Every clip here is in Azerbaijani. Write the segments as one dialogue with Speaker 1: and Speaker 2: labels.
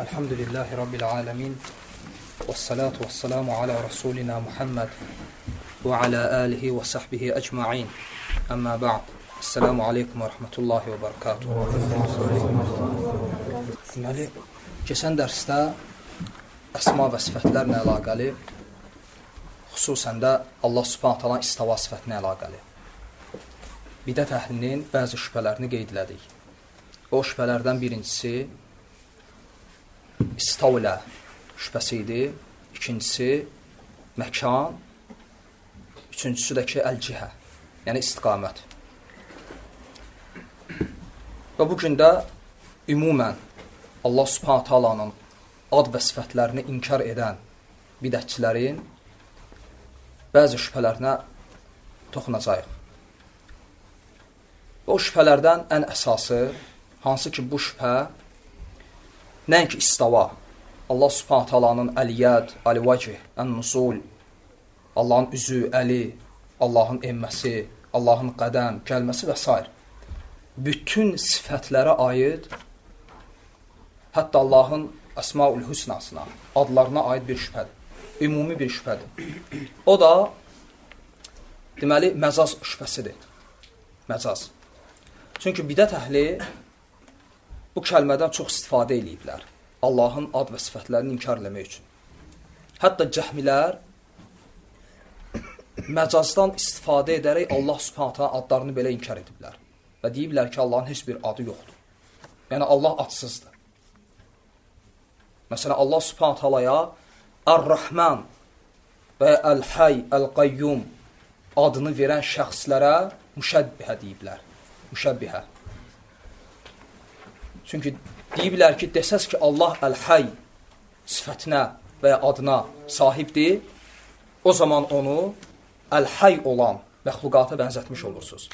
Speaker 1: Elhamdülillahi Rabbil alemin. Vessalatu vesselamu ala Rasulina Muhammed ve ala alihi və sahbihi ecma'in. Amma ba'd. Esselamu aleykum və rahmetullahi və barakatuhu. Deməli, keçən dərsdə əsma və sifətlərlə əlaqəli, xüsusən də Allah Subhanahu taala istava sifətinə əlaqəli bidət əhlinin bəzi şübhələrini qeyd elədik. O şübhələrdən birincisi istavlə şübhəsi idi, ikincisi məkan, üçüncüsü də ki, əl-cihə, yəni istiqamət. Və bugün də ümumən Allah Subhanahu taalanın ad və sifətlərini inkar edən bidətçilərin bəzi şübhələrinə toxunacağıq. O şübhələrdən ən əsası, hansı ki bu şübhə nəinki istava, Allah Subhanahu taalanın əl-yəd, əl-vəcih, ən-nuzul, Allahın üzü, əli, Allahın enməsi, Allahın qədəm, gəlməsi və s. Bütün sifətlərə aid, hətta Allahın Əsmaül Hüsnasına, adlarına aid bir şübhədir. Ümumi bir şübhədir. O da, deməli, məcaz şübhəsidir. Məcaz. Çünki bidət əhli bu kəlmədən çox istifadə ediblər. Allahın ad və sifətlərini inkar eləmək üçün. Hətta cəhmilər məcazdan istifadə edərək Allah Subhanahu taala adlarını belə inkar ediblər. Və deyiblər ki, Allahın heç bir adı yoxdur. Yəni, Allah adsızdır. Məsələn, Allah Subhanahu taalaya Ar-Rahman və Əl-Hay, Əl-Qayyum adını verən şəxslərə müşəbbihə deyiblər. Müşəbbihə. Çünki deyiblər ki, desəz ki, Allah Əl-Hay sifətinə və ya adına sahibdir, o zaman onu Əl-Hay olan məxluqata bənzətmiş olursunuz.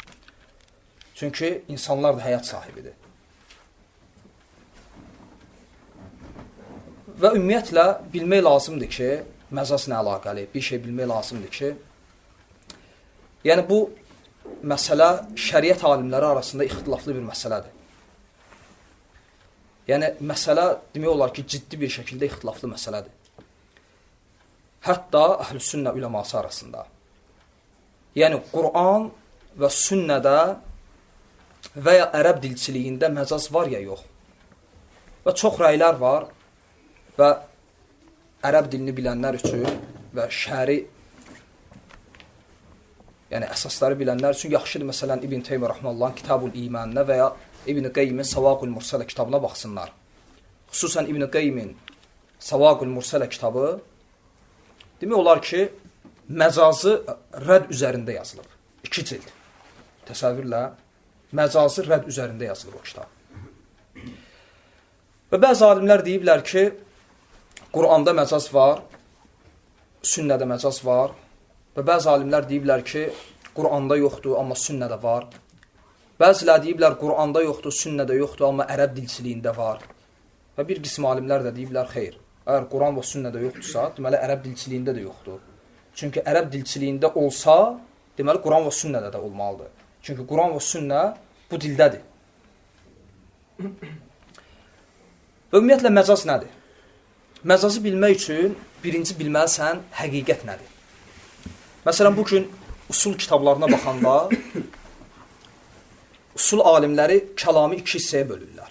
Speaker 1: Çünki insanlar da həyat sahibidir. Və ümumiyyətlə, bilmək lazımdır ki, məcazla əlaqəli bir şey bilmək lazımdır ki, yəni bu məsələ şəriət alimləri arasında ixtilaflı bir məsələdir. Yəni, məsələ demək olar ki, ciddi bir şəkildə ixtilaflı məsələdir. Hətta əhl-i sünnə üləması arasında. Yəni, Quran və sünnədə və ya ərəb dilçiliyində məcaz var ya yox. Və çox rəylər var və ərəb dilini bilənlər üçün və şəri, yəni əsasları bilənlər üçün yaxşıdır. Məsələn, İbn Teymiyyə Rəhməhullahın Kitabul İmanə və ya İbn Qeyyimin Savaqul Mursələ kitabına baxsınlar. Xüsusən İbn Qeyyimin Savaqul Mursələ kitabı demək olar ki, məcazı rədd üzərində yazılıb. 2 cild. Təsəvvürlə, məcazı rədd üzərində yazılıb o kitab. Və bəzi alimlər deyiblər ki, Quranda məcaz var, sünnədə məcaz var və bəzi alimlər deyiblər ki, Quranda yoxdur, amma sünnədə var. Bəzilər deyiblər, Quranda yoxdur, sünnədə yoxdur, amma ərəb dilçiliyində var. Və bir qism alimlər də deyiblər, xeyr, əgər Quran və sünnədə yoxdursa, deməli, ərəb dilçiliyində də yoxdur. Çünki ərəb dilçiliyində olsa, deməli, Quran və sünnədə də olmalıdır. Çünki Quran və sünnə bu dildədir. Və ümumiyyətlə, məcaz nədir? Məcazı bilmək üçün birinci bilməlisən həqiqət nədir? Məsələn, bugün usul kitablarına baxanda usul alimləri kəlamı 2 hissəyə bölürlər.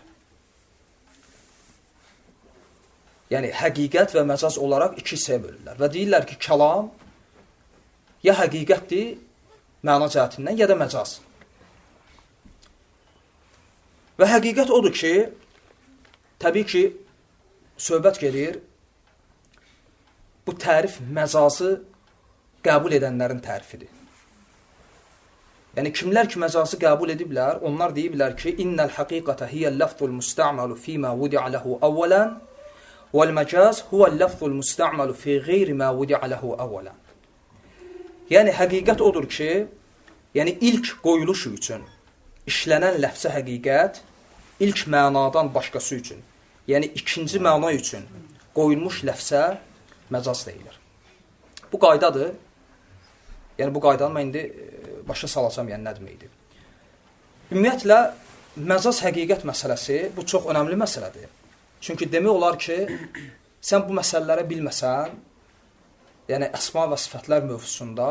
Speaker 1: Yəni, həqiqət və məcaz olaraq 2 hissəyə bölürlər. Və deyirlər ki, kəlam ya həqiqətdir, məna cəhətindən, ya da məcaz. Və həqiqət odur ki, təbii ki, söhbət gedir, bu tərif məcazı qəbul edənlərin tərifidir. Yəni, kimlər ki, məcazı qəbul ediblər, onlar deyiblər ki, İnnəl həqiqətə hiyəl-ləfzul müstə'malu fīmə vudi'ələhu əvvələn vəl-məcaz huvəl-ləfzul müstə'malu fī qeyri mə vudi'ələhu əvvələn. Yəni, həqiqət odur ki, yəni ilk qoyuluşu üçün işlənən ləfzə həqiqət ilk mənadan başqası üçün, yəni ikinci məna üçün qoyulmuş ləfzə məcaz deyilir. Bu qaydadır. Yəni, bu qaydanı mən indi başa salacam, yəni nə deməkdir. Ümumiyyətlə, məcaz həqiqət məsələsi, bu çox önəmli məsələdir. Çünki demək olar ki, sən bu məsələləri bilməsən, yəni əsma və sifətlər mövzusunda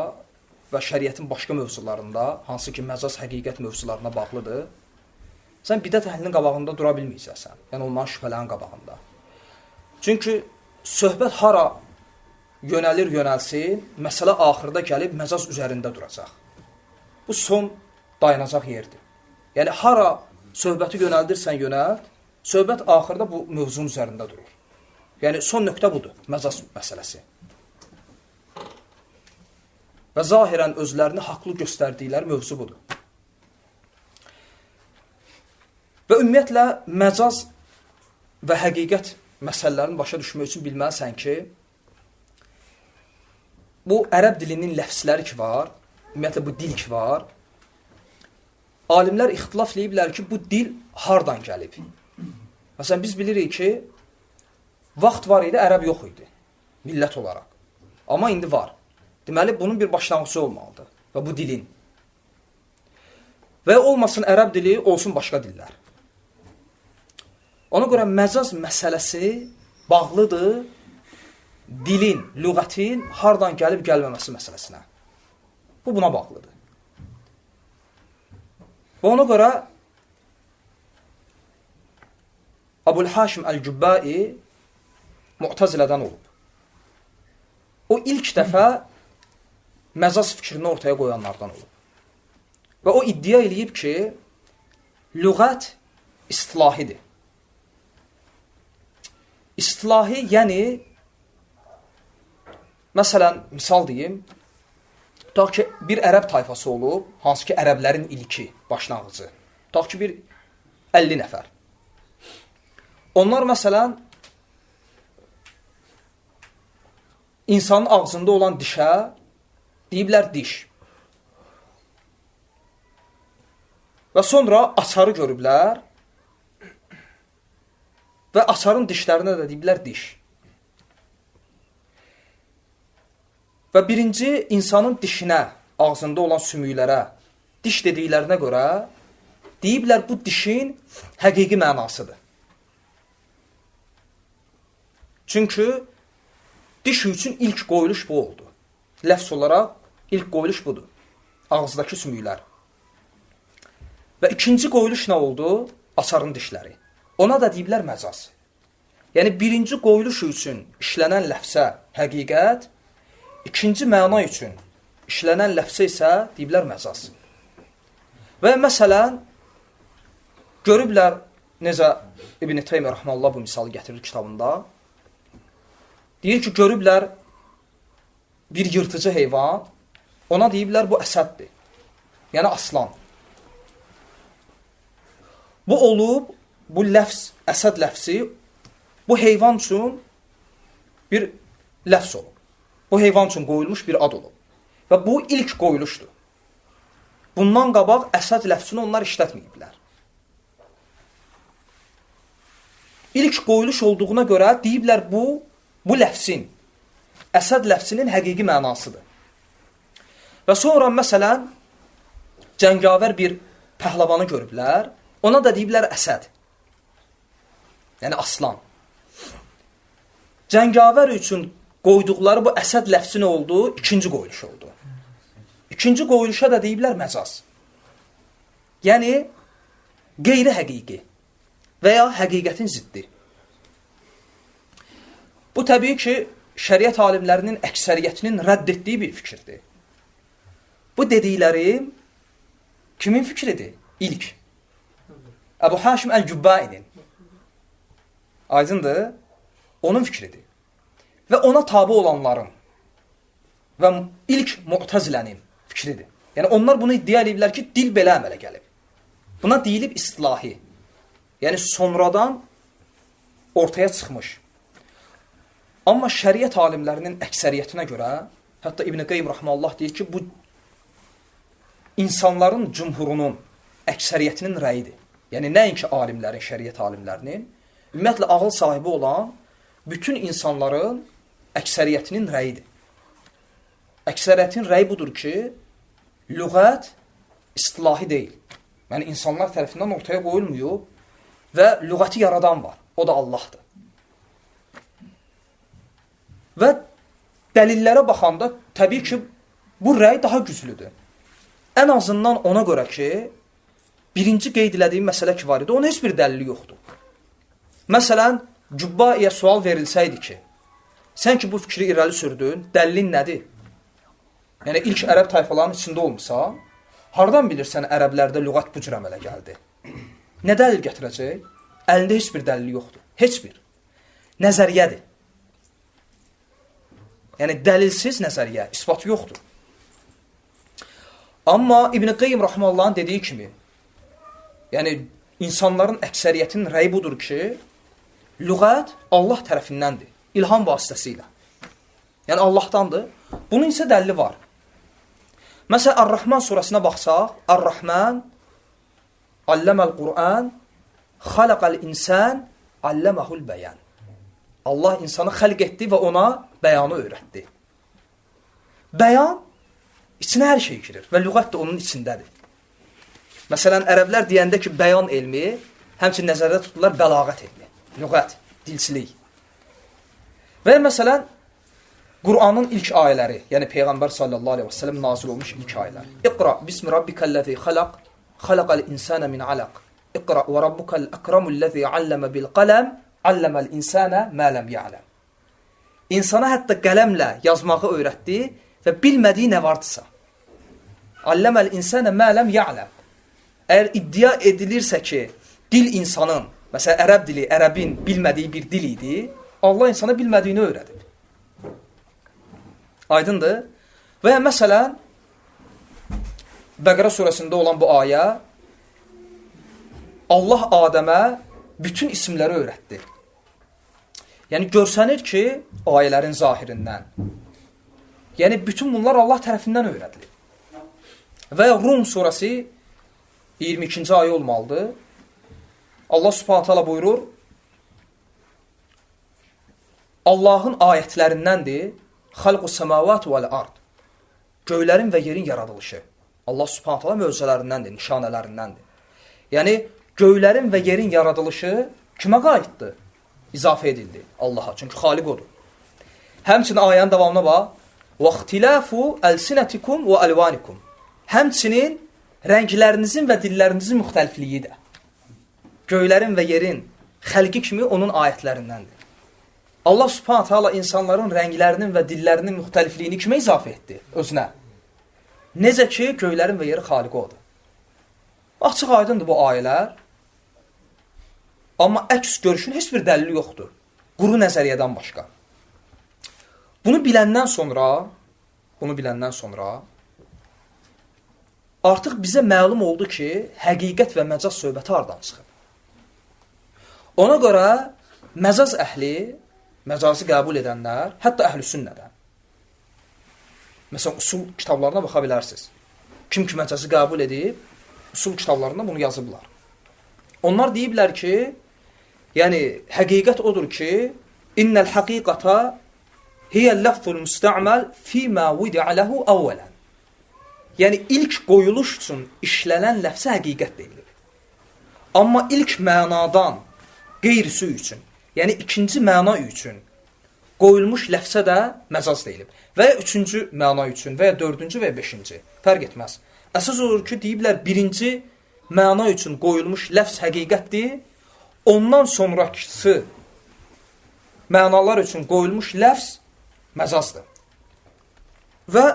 Speaker 1: və şəriətin başqa mövzularında, hansı ki, məcaz həqiqət mövzularına bağlıdır, sən bidət əhlinin qabağında dura bilməyəcəksən. Yəni onların şübhələrin qabağında. Çünki söhbət hara yönəlsin, məsələ axırda gəlib məcaz üzərində duracaq. Bu son dayanacaq yerdir. Yəni hara söhbəti yönəldirsən yönəlt, söhbət axırda bu mövzunun üzərində durur. Yəni son nöqtə budur, məcaz məsələsi. Və zahirən özlərini haqlı göstərdikləri mövzu budur. Və ümumiyyətlə, məcaz və həqiqət məsələlərini başa düşmək üçün bilməlisən ki, bu ərəb dilinin ləfsləri ki var, ümumiyyətlə bu dil ki var, alimlər ixtilaf eləyiblər ki, bu dil hardan gəlib? Məsələn, biz bilirik ki, vaxt var idi, ərəb yox idi, millət olaraq. Amma indi var. Deməli, bunun bir başlanğıcı olmalıdır və bu dilin. Və olmasın ərəb dili, olsun başqa dillər. Ona görə məcaz məsələsi bağlıdır dilin, lüğətin hardan gəlib gəlməməsi məsələsinə. Bu buna bağlıdır. Və ona görə Əbu'l-Haşim Əl-Cübbai Mu'tazilədən olub. O ilk dəfə məcaz fikrini ortaya qoyanlardan olub. Və o iddia eləyib ki, lüğət istilahidir. İstilahi, yəni, məsələn, misal deyim, tutaq ki, bir ərəb tayfası olub, hansı ki, ərəblərin ilki, başlanğıcı. Tutaq ki, bir 50 nəfər. Onlar, məsələn, insanın ağzında olan dişə deyiblər diş. Və sonra açarı görüblər və açarın dişlərinə də deyiblər diş. Və birinci insanın dişinə, ağzında olan sümüklərə diş dediklərinə görə deyiblər bu dişin həqiqi mənasıdır. Çünki diş üçün ilk qoyuluş bu oldu. Ləfs olaraq ilk qoyuluş budur. Ağızdakı sümüklər. Və ikinci qoyuluş nə oldu? Açarın dişləri. Ona da deyiblər məcaz. Yəni birinci qoyuluş üçün işlənən ləfsə həqiqət, ikinci məna üçün işlənən ləfsə isə deyiblər məcaz. Və məsələn, görüblər, necə İbn Teymiyyə Rəhməllah bu misalı gətirir kitabında, deyir ki, görüblər bir yırtıcı heyvan, ona deyiblər bu əsəddir, yəni aslan. Bu olub, bu ləfs, əsəd ləfsi, bu heyvan üçün bir ləfs olub. Bu heyvan üçün qoyulmuş bir ad olub. Və bu ilk qoyuluşdur. Bundan qabaq əsəd ləfsini onlar işlətməyiblər. İlk qoyuluş olduğuna görə deyiblər bu ləfsin, əsəd ləfsinin həqiqi mənasıdır. Və sonra, məsələn, cəngavər bir pəhləvanı görüblər, ona da deyiblər əsəd. Yəni aslan. Cəngavər üçün qoyduqları bu əsəd ləfsi nə oldu? İkinci qoyuluş oldu. İkinci qoyuluşa da deyiblər məcaz. Yəni, qeyri-həqiqi və ya həqiqətin ziddi. Bu, təbii ki, şəriət alimlərinin əksəriyyətinin rədd etdiyi bir fikirdir. Bu dediklərim kimin fikridir? İlk. Əbu-Haşim Əl-Cübbainin. Aydındır? Onun fikridir. Və ona tabi olanların və ilk Mu'tazilənin fikridir. Yəni, onlar bunu iddia ediblər ki, dil belə əmələ gəlib. Buna deyilib istilahi. Yəni, sonradan ortaya çıxmış. Amma şəriət alimlərinin əksəriyyətinə görə, hətta İbn Qeym Rəhməllah deyir ki, bu insanların cümhurunun əksəriyyətinin rəyidir. Yəni, nəinki alimlərin, şəriət alimlərinin, ümumiyyətlə, ağıl sahibi olan bütün insanların əksəriyyətinin rəyidir. Əksəriyyətin rəyi budur ki, lüğət istilahi deyil. Yəni, insanlar tərəfindən ortaya qoyulmuyor və lüğəti yaradan var. O da Allahdır. Və dəlillərə baxanda təbii ki, bu rəy daha güclüdür. Ən azından ona görə ki, birinci qeyd elədiyim məsələ ki var idi, onun heç bir dəlili yoxdur. Məsələn, Cübbaiyə sual verilsəydi ki, sən ki bu fikri irəli sürdün, dəlilin nədir? Yəni, ilk ərəb tayfalarının içində olmasa, hardan bilirsən ərəblərdə lüğət bu cür əmələ gəldi? Nə dəlil gətirəcək? Əlində heç bir dəlil yoxdur. Heç bir. Nəzəriyyədir. Yəni, dəlilsiz nəzəriyyə, isbatı yoxdur. Amma İbn Qeym Rahmanullahın dediyi kimi, yəni, insanların əksəriyyətinin rəyi budur ki, lüğət Allah tərəfindəndir, ilham vasitəsilə. Yəni, Allahdandır. Bunun isə dəlili var. Məsələn, Ar-Rahman surəsinə baxsaq, Ar-Rahman, Alləməl Qur'an, Xaləqəl insən, Alləməhul bəyən. Allah insanı xəlq etdi və ona bəyanı öyrətdi. Bəyan içinə hər şey girir və lüğət də onun içindədir. Məsələn, ərəblər deyəndə ki, bəyan elmi, həmçinin nəzərdə tutulur bəlağət elmi. Lüğət, dilçilik. Və məsələn, Qur'anın ilk ayələri, yəni Peyğəmbər sallallahu aleyhi və səlləm nazil olmuş ilk ayələr. İqra, bismi rabbikəl-ləzi xalaq, xalaqəl-insənə min alaq. İqra və rabbukəl-əkramul-ləzi alləmə bil-qələm, alləməl-insənə mə ləm ya'ləm. İnsana hətta qələmlə yazmağı öyrətdi və bilmədiyi nə vardısa. Alləməl-insənə mə ləm ya'ləm. Əgər iddia edilirsə ki, dil insanın, məsələn, ərəb dili, ərəbin bilmədiyi bir dil idi, Allah insana bilmədiyini öyrədib. Aydındır. Və məsələn, Bəqərə surəsində olan bu ayə, Allah Adəmə bütün isimləri öyrətdi. Yəni, görsənir ki, ayələrin zahirindən. Yəni, bütün bunlar Allah tərəfindən öyrədilir. Və Rum surəsi 22-ci ayə olmalıdır. Allah subhanət hala buyurur, Allahın ayətlərindəndir, xalqu səmavat vəl-ard. Göylərin və yerin yaradılışı. Allah subhanət hala möcüzələrindəndir, nişanələrindəndir. Yəni, göylərin və yerin yaradılışı kimə qaiddir? İzafə edildi Allaha, çünki xaliq odur. Həmçinin ayənin davamına bax, وَاخْتِلَافُ أَلْسِنَتِكُمْ وَأَلْوَانِكُمْ. Həmçinin rənglərinizin və dillərinizin müxtəlifliyi də. Göylərin və yerin xəlqi kimi onun ayətlərindəndir. Allah subhanət hala insanların rənglərinin və dillərinin müxtəlifliyini kimə izafə etdi? Özünə. Necə ki, göylərin və yeri xaliqi odur. Açıq aydındır bu ayələr. Amma əks görüşün heç bir dəlili yoxdur. Quru nəzəriyyədən başqa. Bunu biləndən sonra artıq bizə məlum oldu ki, həqiqət və məcaz söhbəti hardan çıxır. Ona görə məcaz əhli, məcazı qəbul edənlər, hətta əhl-i sünnədən. Məsələn, usul kitablarına baxa bilərsiniz. Kim ki məcazı qəbul edib, usul kitablarında bunu yazıblar. Onlar deyiblər ki, yəni, həqiqət odur ki, innəl həqiqata hiyəl-ləfzul müstə'məl fīmə vidi'ələhu əvvələn. Yəni, ilk qoyuluş üçün işlənən ləfsə həqiqət deyilir. Amma ilk mənadan qeyrisi üçün, yəni ikinci məna üçün qoyulmuş ləfsə də məcaz deyilib. Və ya üçüncü məna üçün, və ya dördüncü və ya beşinci. Fərq etməz. Əsas olur ki, deyiblər, birinci məna üçün qoyulmuş ləfs həqiqətdir, ondan sonrakısı mənalar üçün qoyulmuş ləfs məcazdır. Və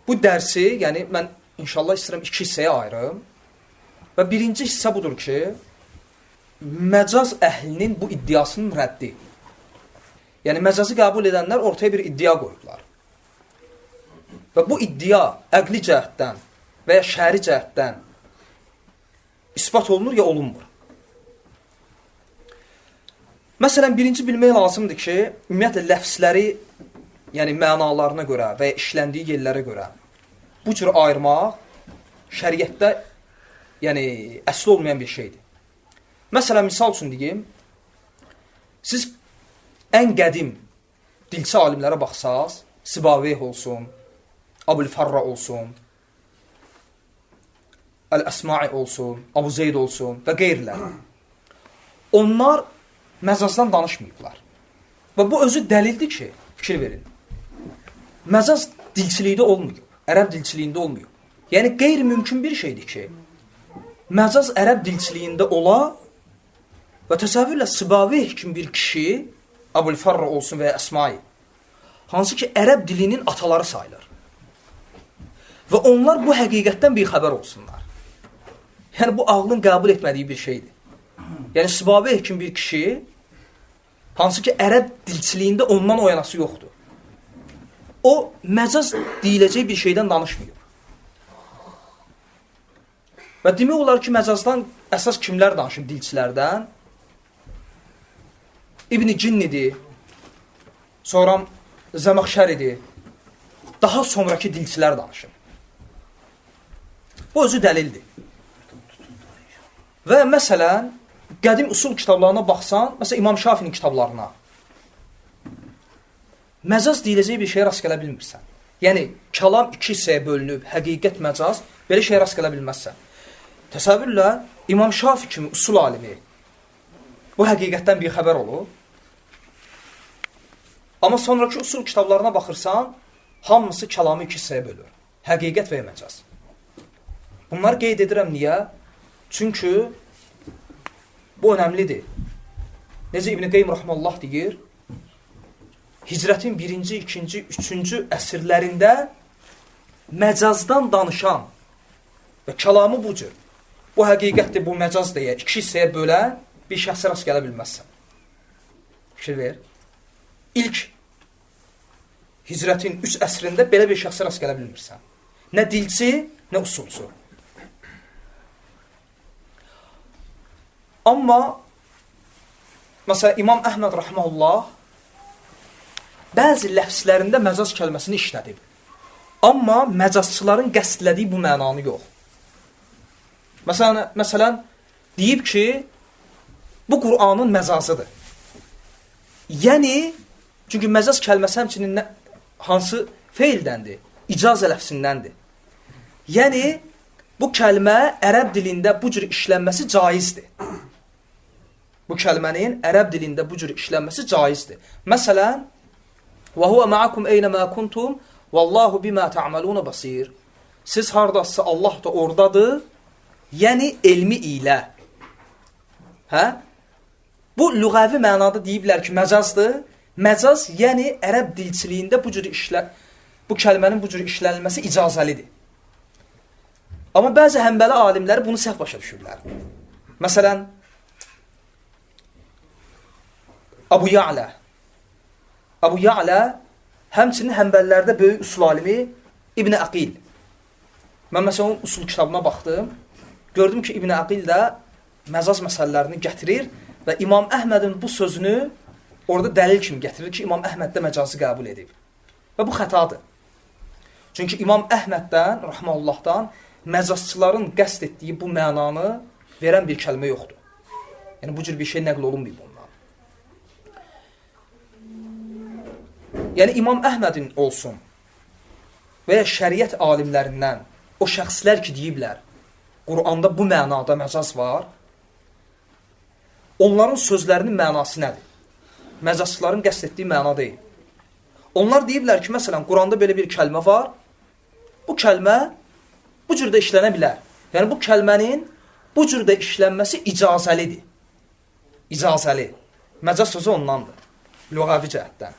Speaker 1: bu dərsi, yəni mən inşallah istəyirəm iki hissəyə ayırım. Və birinci hissə budur ki, məcaz əhlinin bu iddiasının rəddi. Yəni, məcazı qəbul edənlər ortaya bir iddia qoyublar. Və bu iddia əqli cəhətdən və ya şəri cəhətdən ispat olunur ya olunmur. Məsələn, birinci bilmək lazımdır ki, ümumiyyətlə ləfsləri, yəni mənalarına görə və ya işləndiyi yerlərə görə bu cür ayırmaq şəriətdə yəni əsli olmayan bir şeydir. Məsələn, misal üçün deyim, siz ən qədim dilçi alimlərə baxsaq, Sibaveyh olsun, Abul-Farra olsun, Əl-Əsma'i olsun, Abu Zeyd olsun və qeyriləri. Onlar məcazdan danışmayıblar. Və bu özü dəlildir ki, Fikir verin. Məcaz dilçilikdə olmuyor. Ərəb dilçiliyində olmuyor. Yəni qeyri-mümkün bir şeydir ki, məcaz ərəb dilçiliyində ola və təsəvvürlə Sibavih kimi bir kişi, Abulfarra olsun və ya Əsmai, hansı ki, ərəb dilinin ataları sayılır. Və onlar bu həqiqətdən bir xəbər olsunlar. Yəni, bu ağlın qəbul etmədiyi bir şeydir. Yəni, Sibavih kimi bir kişi, hansı ki, ərəb dilçiliyində ondan oyanası yoxdur. O, məcaz deyiləcək bir şeydən danışmıyor. Və demək olar ki, məcazdan əsas kimlər danışır dilçilərdən? İbn-i Cinnidir, sonra Zəməxşəridir, daha sonraki dilçilər danışır. Bu özü dəlildir. Və məsələn, qədim usul kitablarına baxsan, məsələn, İmam Şafinin kitablarına, məcaz deyiləcək bir şeyə rast gələ bilmirsən. Yəni, kəlam iki hissəyə bölünüb, həqiqət, məcaz, belə şeyə rast gələ bilməzsən. Təsəvvürlə, İmam Şafi kimi usul alimi bu həqiqətdən bir xəbər olur. Amma sonraki usul kitablarına baxırsan, hamısı kəlamı iki hissəyə bölür. Həqiqət və məcaz. Bunları qeyd edirəm niyə? Çünki bu önəmlidir. Necə İbn-i Qeym Rəhməllah deyir, Hicrətin 1-ci, 2-ci, 3-cü əsrlərində məcazdan danışan və kəlamı bu cür, bu həqiqətdir, bu məcaz deyə iki hissəyə bölən bir şəxsə rast gələ bilməzsən. Fikir ver. İlk Hicrətin 3 əsrində belə bir şəxsə rast gələ bilmirsən. Nə dilçi, nə usulcu. Amma məsələn, İmam Əhməd Rəhməllah bəzi ləfslərində məcaz kəlməsini işlədib. Amma məcazçıların qəsdlədiyi bu mənanı yox. Məsələn, deyib ki, bu Qur'anın məcazıdır. Yəni, çünki məcaz kəlməsi həmçinin hansı feildəndir? İcazə ləfsindəndir. Yəni, bu kəlmə ərəb dilində bu cür işlənməsi caizdir. Bu kəlmənin ərəb dilində bu cür işlənməsi caizdir. Məsələn, وَهُوَ مَعَكُمْ اَيْنَمَا كُنْتُمْ وَاللّٰهُ بِمَا تَعْمَلُونَ بَصِيرٌ. Siz haradasa Allah da oradadır, yəni elmi ilə. Hə? Bu lüğəvi mənada deyiblər ki, məcazdır. Məcaz, yəni ərəb dilçiliyində bu kəlmənin bu cür işlənilməsi icazəlidir. Amma bəzi həmbəli alimləri bunu səhv başa düşürlər. Məsələn, Abu Ya'la. Abu Ya'la həmçinin həmbəlilərdə böyük usul alimi İbn Aqil. Mən məsələn usul kitabına baxdım. Gördüm ki, İbn Aqil də məcaz məsələlərini gətirir və İmam Əhmədin bu sözünü orada dəlil kimi gətirir ki, İmam Əhməd də məcazı qəbul edib. Və bu xətadır. Çünki İmam Əhməddən, Rəhməllahdan məcazçıların qəsd etdiyi bu mənanı verən bir kəlmə yoxdur. Yəni, bu cür bir şey nəql olunmayıb ondan. Yəni, İmam Əhmədin olsun və ya şəriət alimlərindən o şəxslər ki, deyiblər, Qur'anda bu mənada məcaz var, onların sözlərinin mənası nədir? Məcazçıların qəsd etdiyi məna deyil. Onlar deyiblər ki, məsələn, Qur'anda belə bir kəlmə var, bu kəlmə bu cürdə işlənə bilər. Yəni, bu kəlmənin bu cürdə işlənməsi icazəlidir. İcazəli. Məcaz sözü ondandır. Lüğəvi cəhətdən.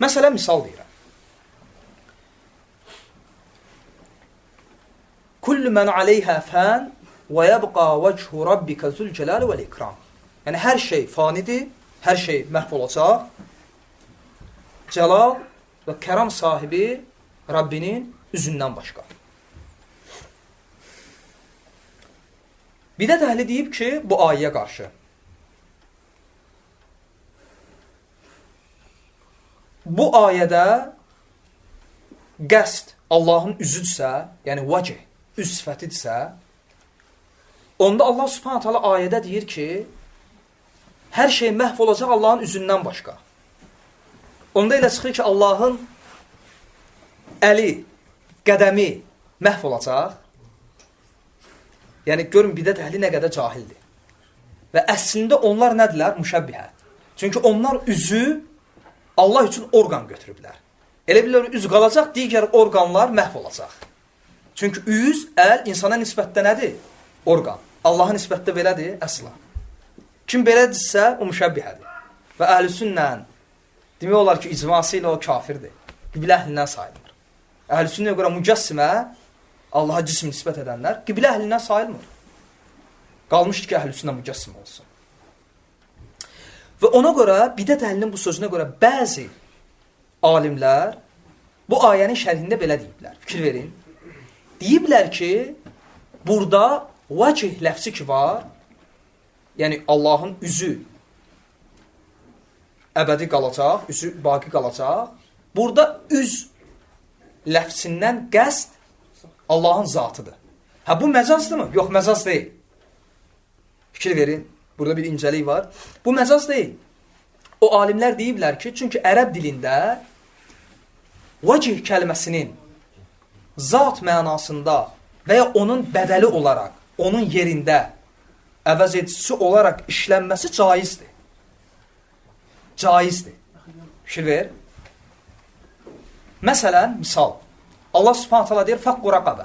Speaker 1: Məsələn, misal deyirəm. Kullu men aleyhə fən və yəbqa vəchu rabbikə zülcəlal vəl-ikram. Yəni, hər şey fanidir, hər şey məhv olacaq. Cəlal və kəram sahibi Rabbinin üzündən başqa. Bidət əhli deyib ki, bu ayəyə qarşı. Bu ayədə qəsd Allahın üzüdürsə, yəni vəcih, üz sifətidirsə, onda Allah subhanət hala ayədə deyir ki, hər şey məhv olacaq Allahın üzündən başqa. Onda elə çıxır ki, Allahın əli, qədəmi məhv olacaq. Yəni, görün, bidət əhli nə qədər cahildir. Və əslində onlar nədirlər? Müşəbbihə. Çünki onlar üzü Allah üçün orqan götürüblər. Elə bilirlər, üz qalacaq, digər orqanlar məhv olacaq. Çünki üz, əl insana nisbətdə nədir? Orqan. Allaha nisbətdə belədir? Əsla. Kim belədirsə, o müşəbbihədir. Və əhl-i-sünnə demək olar ki, icması ilə o kafirdir. Qiblə əhlindən sayılmır. Əhl-i-sünnəyə görə mücəssimə, Allaha cism nisbət edənlər, qiblə əhlindən sayılmır. Qalmışdır ki, əhl-i-sünnə mücəssim olsun. Və ona görə, bidət əhlinin bu sözünə görə bəzi alimlər bu ayənin şərhində belə deyiblər. Fikir verin. Deyiblər ki, burada vəcih ləfsi ki var, yəni Allahın üzü əbədi qalacaq, üzü baqi qalacaq. Burada üz ləfsindən qəsd Allahın zatıdır. Hə, bu məcazdır mı? Yox, məcaz deyil. Fikir verin, burada bir incəlik var. Bu məcaz deyil. O alimlər deyiblər ki, çünki ərəb dilində vəcih kəlməsinin zat mənasında və ya onun bədəli olaraq, onun yerində əvəz edicisi olaraq işlənməsi caizdir. Caizdir. Fikir ver. Məsələn, misal, Allah subhanahu teala deyir, fəqqu rəqəbə.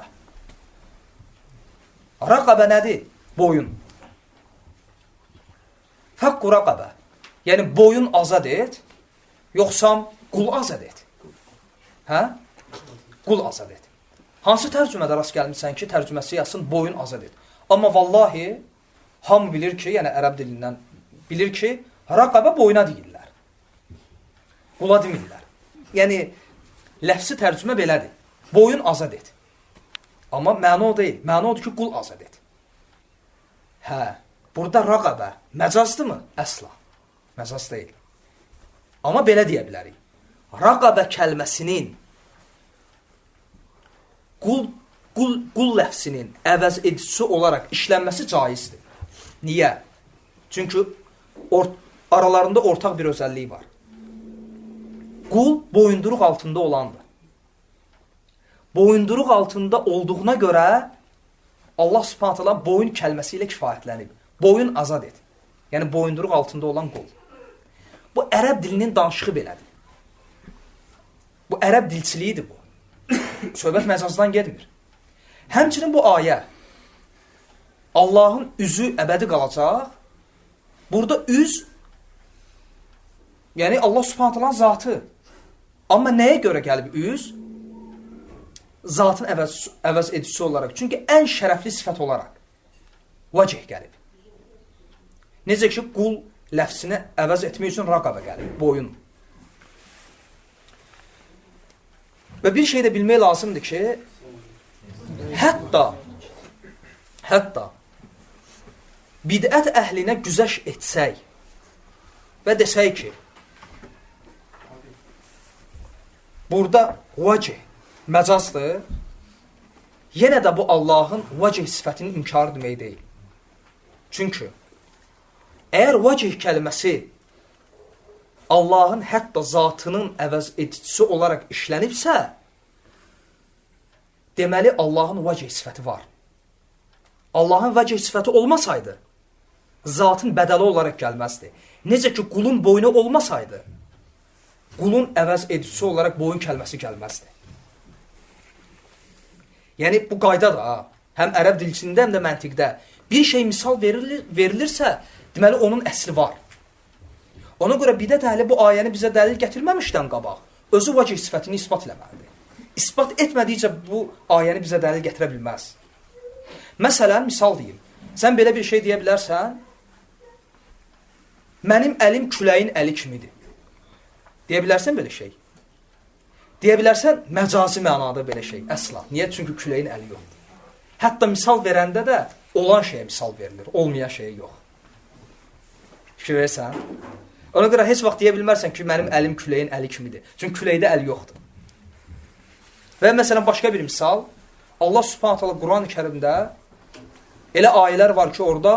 Speaker 1: Rəqəbə nədir? Boyun. Fəqqu rəqəbə. Yəni, boyun azad et, yoxsa qul azad et. Hə? Qul azad et. Hansı tərcümədə rast gəlmişsən ki, tərcüməsi yazsın, boyun azad et. Amma vallahi, hamı bilir ki, yəni ərəb dilindən bilir ki, rəqəbə boyuna deyirlər. Qula demirlər. Yəni, ləfsi tərcümə belədir. Boyun azad et. Amma məna o deyil. Məna odur ki, qul azad et. Hə, burada rəqəbə məcazdır mı? Əsla. Məcaz deyil. Amma belə deyə bilərik. Rəqəbə kəlməsinin qul ləfsinin əvəz edicisi olaraq işlənməsi caizdir. Niyə? Çünki aralarında ortaq bir özəlliyi var. Qul boyunduruq altında olandır. Boyunduruq altında olduğuna görə Allah subhanahu teala boyun kəlməsi ilə kifayətlənib. Boyun azad et. Yəni boyunduruq altında olan qul. Bu ərəb dilinin danışığı belədir. Bu ərəb dilçiliyidir bu. Söhbət məcazdan getmir. Həmçinin bu ayə Allahın üzü əbədi qalacaq. Burada üz yəni Allah subhanahu teala'nın zatı. Amma nəyə görə gəlib üz? Zatın əvəz edicisi olaraq. Çünki ən şərəfli sifət olaraq vəcih gəlib. Necə ki, qul ləfsini əvəz etmək üçün rəqəbə gəlib, boyun. Və bir şey də bilmək lazımdır ki, hətta bidət əhlinə güzəş etsək və desək ki, burada vəcih məcazdır, yenə də bu Allahın vəcih sifətinin inkarı demək deyil. Çünki əgər vəcih kəlməsi Allahın hətta zatının əvəz edicisi olaraq işlənibsə, deməli Allahın vəcih sifəti var. Allahın vəcih sifəti olmasaydı, zatın bədəli olaraq gəlməzdi. Necə ki, qulun boynu olmasaydı, qulun əvəz edicisi olaraq boyun kəlməsi gəlməzdi. Yəni, bu qaydadır ha. Həm ərəb dilçində, həm də məntiqdə. Bir şey misal verilirsə, deməli, onun əsli var. Ona görə bidət əhli bu ayəni bizə dəlil gətirməmişdən qabaq, özü vəcih sifətini ispat eləməlidir. İspat etmədikcə bu ayəni bizə dəlil gətirə bilməz. Məsələn, misal deyim, sən belə bir şey deyə bilərsən, mənim əlim küləyin əli kimidir. Deyə bilərsən belə şey? Deyə bilərsən, məcazi mənada belə şey, əsla. Niyə? Çünki küləyin əli yoxdur. Hətta misal verəndə də olan şeyə misal verilir, olmayan şeyə yox. Fikir verirsən? Ona görə heç vaxt deyə bilmərsən ki, mənim əlim küləyin əli kimidir. Çünki küləkdə əl yoxdur. Və məsələn, başqa bir misal, Allah subhanahu teala Quran-ı Kərimdə elə ayələr var ki, orada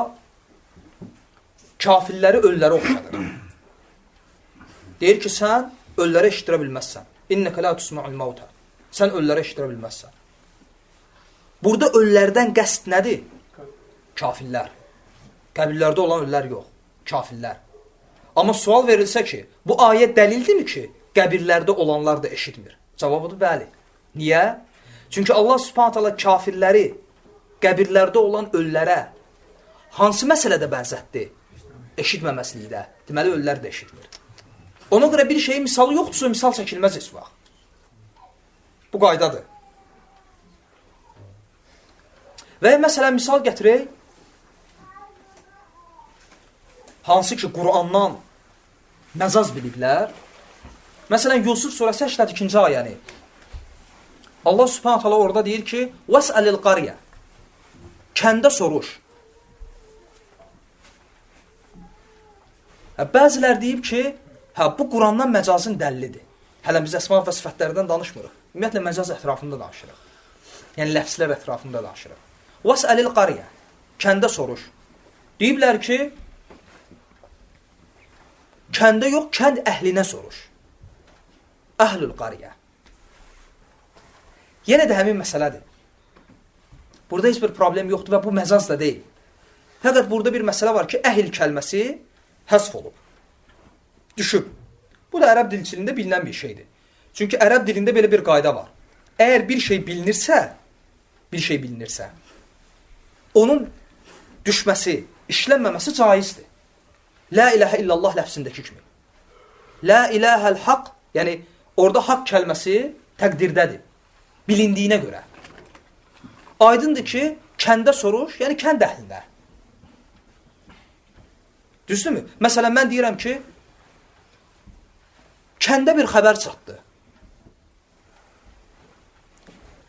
Speaker 1: kafirləri ölüləri oxşadır. Deyir ki, sən ölüləri eşitirə bilməzsən. İnnəkə la tusma'ul mauta. Sən ölüləri eşitirə bilməzsən. Burada ölülərdən qəsd nədir? Kafirlər. Qəbirlərdə olan ölülər yox. Kafirlər. Amma sual verilsə ki, bu ayə dəlildirmi ki, qəbirlərdə olanlar da eşitmir? Cavabıdır, bəli. Niyə? Çünki Allah Subhanahu taala kafirləri qəbirlərdə olan ölülərə hansı məsələdə bənzətdi? Eşitməməslikdə. Deməli, ölülər də eşitmir. Ona görə bir şeyin misalı yoxdursa, misal çəkilməz heç vaxt. Bu qaydadır. Və məsələn, misal gətirək, hansı ki, Qurandan məcaz biliblər. Məsələn, Yusuf surəsi 82-ci ayəni. Allah Subhanahu taala orada deyir ki, "Vəs'alil qariyə." Kəndə soruş. Bəzilər deyib ki, bu Qurandan məcazın dəllidir. Hələ biz əsma və sifətlərdən danışmırıq. Ümumiyyətlə, məcaz ətrafında danışırıq. Yəni, ləfslər ətrafında danışırıq. "Vəs'alil qariyə." Kəndə soruş. Deyiblər ki, kəndə yox, kənd əhlinə soruş. Əhlül qariyə. Yenə də həmin məsələdir. Burada heç bir problem yoxdur və bu məcaz da deyil. Fəqət burada bir məsələ var ki, əhl kəlməsi həsf olub. Düşüb. Bu da ərəb dilçilində bilinən bir şeydir. Çünki ərəb dilində belə bir qayda var. Əgər bir şey bilinirsə, onun düşməsi, işlənməməsi caizdir. La ilahə illallah ləfsindəki kimi. La ilahəl haqq, yəni orada haqq kəlməsi təqdirdədir. Bilindiyinə görə. Aydındır ki, kəndə soruş, yəni kənd əhlində. Düzdürmü? Məsələn, mən deyirəm ki, kəndə bir xəbər çatdı.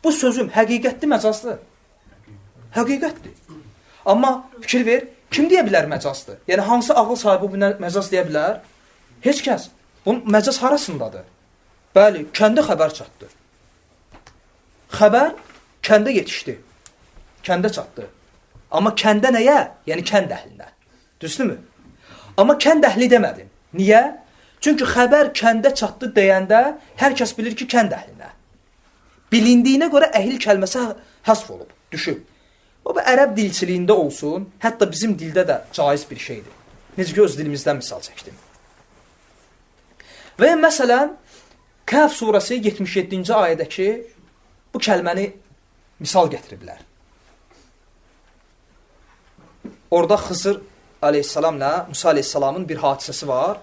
Speaker 1: Bu sözüm həqiqətli, məcazdır. Həqiqətdir. Amma fikir ver, kim deyə bilər məcazdır? Yəni, hansı ağıl sahibi bu məcaz deyə bilər? Heç kəs. Bunun məcaz harasındadır? Bəli, kəndə xəbər çatdı. Xəbər kəndə yetişdi. Kəndə çatdı. Amma kəndə nəyə? Yəni, kənd əhlinə. Düzdürmü? Amma kənd əhli demədin. Niyə? Çünki xəbər kəndə çatdı deyəndə hər kəs bilir ki, kənd əhlinə. Bilindiyinə görə əhl kəlməsi həsf olub, düşüb. O, ərəb dilçiliyində olsun, hətta bizim dildə də caiz bir şeydir. Necə ki, öz dilimizdən misal çəkdim. Və məsələn, Kəhf surəsi 77-ci ayədəki bu kəlməni misal gətiriblər. Orada Xızır aleyhissalamla Musa aleyhissalamın bir hadisəsi var.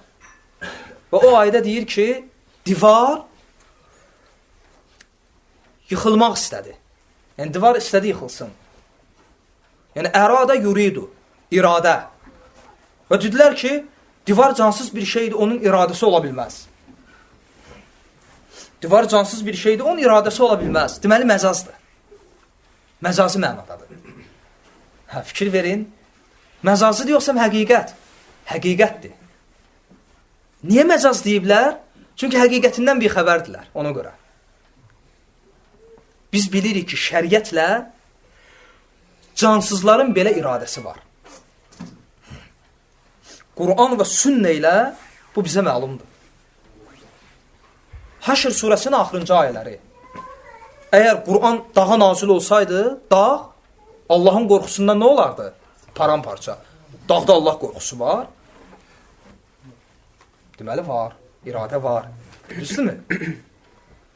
Speaker 1: Və o ayədə deyir ki, divar yıxılmaq istədi. Yəni, divar istədi yıxılsın. Yəni, ərada yuridu, iradə. Və dedilər ki, divar cansız bir şeydir, onun iradəsi ola bilməz. Divar cansız bir şeydir, onun iradəsi ola bilməz. Deməli, məcazdır. Məcazi mənadadır. Fikir verin. Məcazi deyoxsam həqiqət. Həqiqətdir. Niyə məcaz deyiblər? Çünki həqiqətindən bir xəbərdirlər, ona görə. Biz bilirik ki, şəriətlə cansızların belə iradəsi var. Quran və sünnə ilə bu bizə məlumdur. Həşr surəsinin axırıncı ayələri. Əgər Quran dağa nazil olsaydı, dağ Allahın qorxusundan nə olardı? Paramparça. Dağda Allah qorxusu var. Deməli, var. İradə var. Düzdürmü?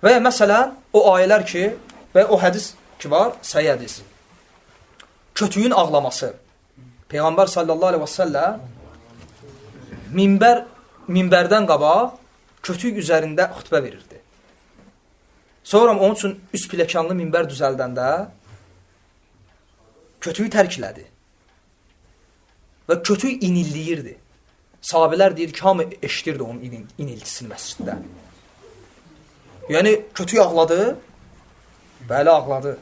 Speaker 1: Və məsələn, o ayələr ki, və o hədis ki var, səhih hədis. Kötüyün ağlaması. Peyğəmbər sallallahu aleyhi və səlləm minbərdən qabaq kötük üzərində xütbə verirdi. Sonra onun üçün üst piləkanlı minbər düzəldəndə kötüyü tərk elədi. Və kötük inilliyirdi. Sahabilər deyir ki, hamı eşitirdi onun iniltisini məsciddə. Yəni, kötük ağladı, bəli ağladı.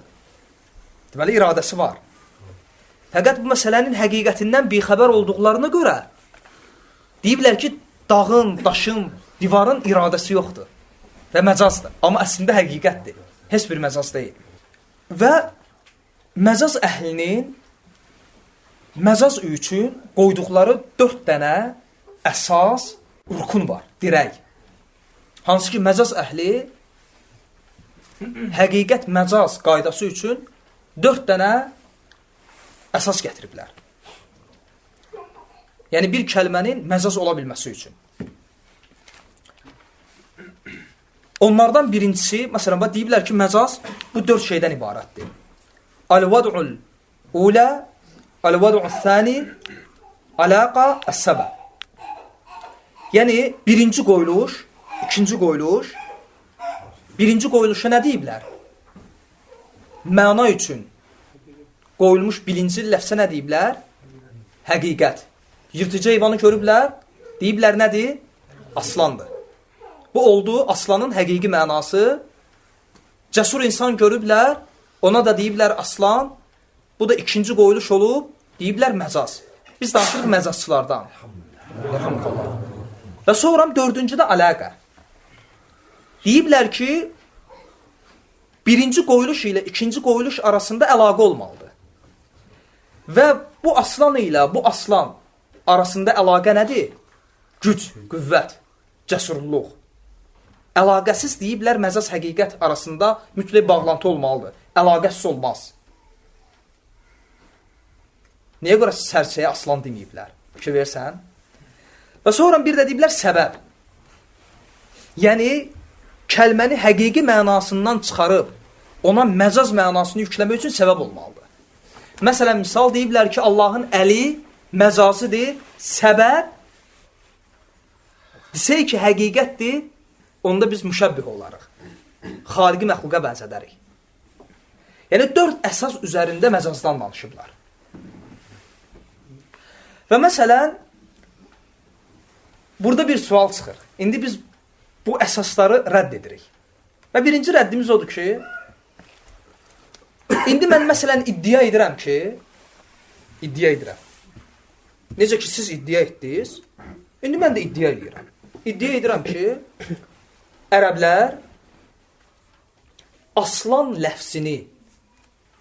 Speaker 1: Deməli, iradəsi var. Fəqət bu məsələnin həqiqətindən bixəbər olduqlarına görə deyiblər ki, dağın, daşın, divarın iradəsi yoxdur və məcazdır. Amma əslində həqiqətdir. Heç bir məcaz deyil. Və məcaz əhlinin məcaz üçün qoyduqları 4 dənə əsas rukun var, dirək. Hansı ki, məcaz əhli həqiqət məcaz qaydası üçün 4 dənə əsas gətiriblər. Yəni bir kəlmənin məcaz ola bilməsi üçün. Onlardan birincisi, məsələn, deyiblər ki, məcaz bu 4 şeydən ibarətdir. Al-vad'ul ula, al-vad'ul thani, alaqa, əs-səbəb. Yəni, birinci qoyuluş, ikinci qoyuluş. Birinci qoyuluşa nə deyiblər? Məna üçün qoyulmuş birinci ləfsə nə deyiblər? Həqiqət. Yırtıcı heyvanı görüblər, deyiblər nədir? Aslandır. Bu oldu aslanın həqiqi mənası. Cəsur insan görüblər, ona da deyiblər aslan. Bu da ikinci qoyuluş olub, deyiblər məcaz. Biz danışırıq məcazçılardan. Və sonra dördüncü də ələqə. Deyiblər ki, birinci qoyuluş ilə ikinci qoyuluş arasında əlaqə olmalıdır. Və bu aslan ilə bu aslan arasında əlaqə nədir? Güc, qüvvət, cəsurluq. Əlaqəsiz deyiblər, məcaz həqiqət arasında mütləq bağlantı olmalıdır. Əlaqəsiz olmaz. Niyə görə sərçəyə aslan deməyiblər? Fikir versən. Və sonra bir də deyiblər səbəb. Yəni, kəlməni həqiqi mənasından çıxarıb, ona məcaz mənasını yükləmək üçün səbəb olmalıdır. Məsələn, misal deyiblər ki, Allahın əli məcazıdır, səbəb desək ki, həqiqətdir, onda biz müşəbbih olarıq. Xaliqi məxluqa bənzədərik. Yəni, 4 əsas üzərində məcazdan danışıblar. Və məsələn, burada bir sual çıxır. İndi biz bu əsasları rədd edirik. Və birinci rəddimiz odur ki, indi mən məsələn iddia edirəm ki, necə ki siz iddia etdiniz, indi mən də iddia edirəm. İddia edirəm ki, ərəblər aslan ləfsini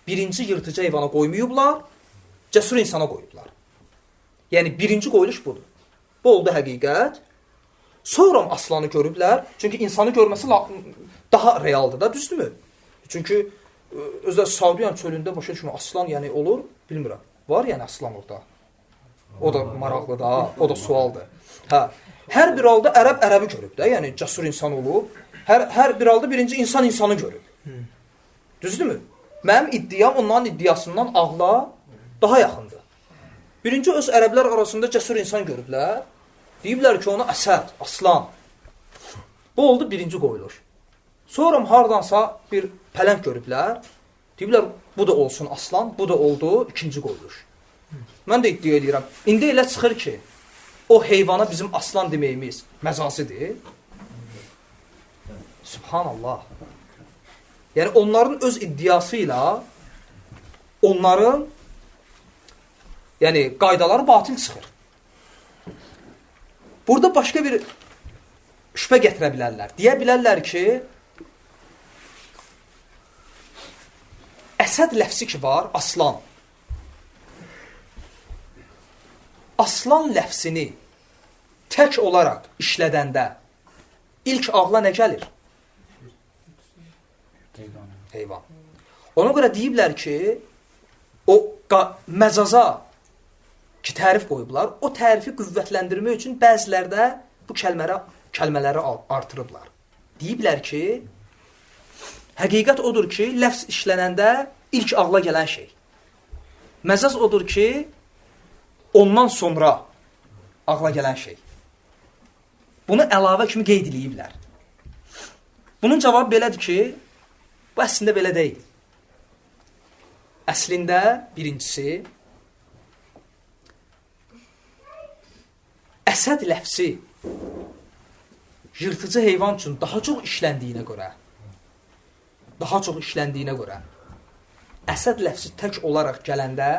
Speaker 1: birinci yırtıcı heyvana qoymayıblar, cəsur insana qoyublar. Yəni, birinci qoyuluş budur. Bu oldu həqiqət. Sonra aslanı görüblər. Çünki insanı görməsi daha realdır da, düzdürmü? Çünki özdə Saudiyan çölündə başa düşmə, aslan yəni olur, bilmirəm. Var yəni aslan orada. O da maraqlıdır, o da sualdır. Hə. Hər bir halda ərəb ərəbi görüb də, yəni cəsur insan olub. Hər bir halda birinci insan insanı görüb. Düzdürmü? Mənim iddiam onların iddiasından ağla daha yaxındır. Birinci öz ərəblər arasında cəsur insan görüblər. Deyiblər ki, ona əsəd, aslan. Bu oldu birinci qoyuluş. Sonra hardansa bir pələng görüblər. Deyiblər, bu da olsun aslan, bu da oldu ikinci qoyuluş. Mən də iddia edirəm. İndi elə çıxır ki, o heyvana bizim aslan deməyimiz məcazıdır. Subhanallah. Yəni, onların öz iddiası ilə onların qaydaları batil çıxır. Burada başqa bir şübhə gətirə bilərlər. Deyə bilərlər ki, əsəd ləfsi ki var, aslan. Aslan ləfsini tək olaraq işlədəndə ilk ağla nə gəlir? Heyvan. Ona görə deyiblər ki, o məcaza ki, tərif qoyublar, o tərifi qüvvətləndirmək üçün bəzilərdə bu kəlmələri artırıblar. Deyiblər ki, həqiqət odur ki, ləfs işlənəndə ilk ağla gələn şey. Məcaz odur ki, ondan sonra ağla gələn şey. Bunu əlavə kimi qeyd ediblər. Bunun cavabı belədir ki, bu əslində belə deyil. Əslində, birincisi, əsəd ləfsi yırtıcı heyvan üçün daha çox işləndiyinə görə, əsəd ləfsi tək olaraq gələndə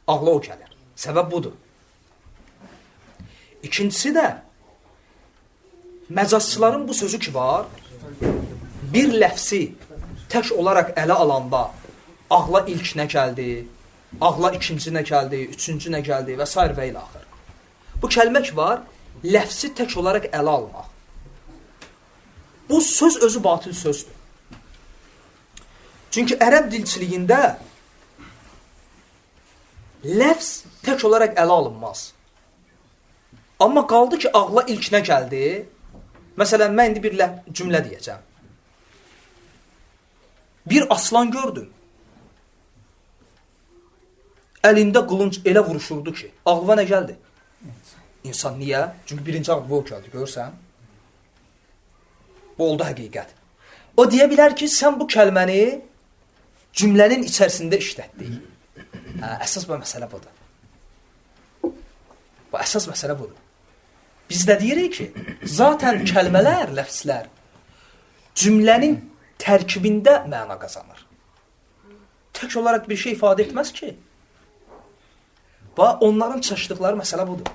Speaker 1: ağla o gəlir. Səbəb budur. İkincisi də, məcazçıların bu sözü ki var, bir ləfsi tək olaraq ələ alanda ağla ilk nə gəldi, ağla ikinci nə gəldi, üçüncü nə gəldi və s. və ilə axır. Bu kəlmə ki var, ləfsi tək olaraq ələ almaq. Bu söz özü batil sözdür. Çünki ərəb dilçiliyində ləfs tək olaraq ələ alınmaz. Amma qaldı ki, ağla ilk nə gəldi? Məsələn, mən indi bir cümlə deyəcəm. Bir aslan gördüm. Əlində qılınc elə vuruşurdu ki, ağlıma nə gəldi? İnsan niyə? Çünki birinci ağlı bu gəldi, görürsən? Bu oldu həqiqət. O deyə bilər ki, sən bu kəlməni cümlənin içərisində işlətdik. Əsas bu məsələ budur. Bu əsas məsələ budur. Biz də deyirik ki, zaten kəlmələr, ləfslər cümlənin tərkibində məna qazanır. Tək olaraq bir şey ifadə etməz ki. Onların çaşdıqları məsələ budur.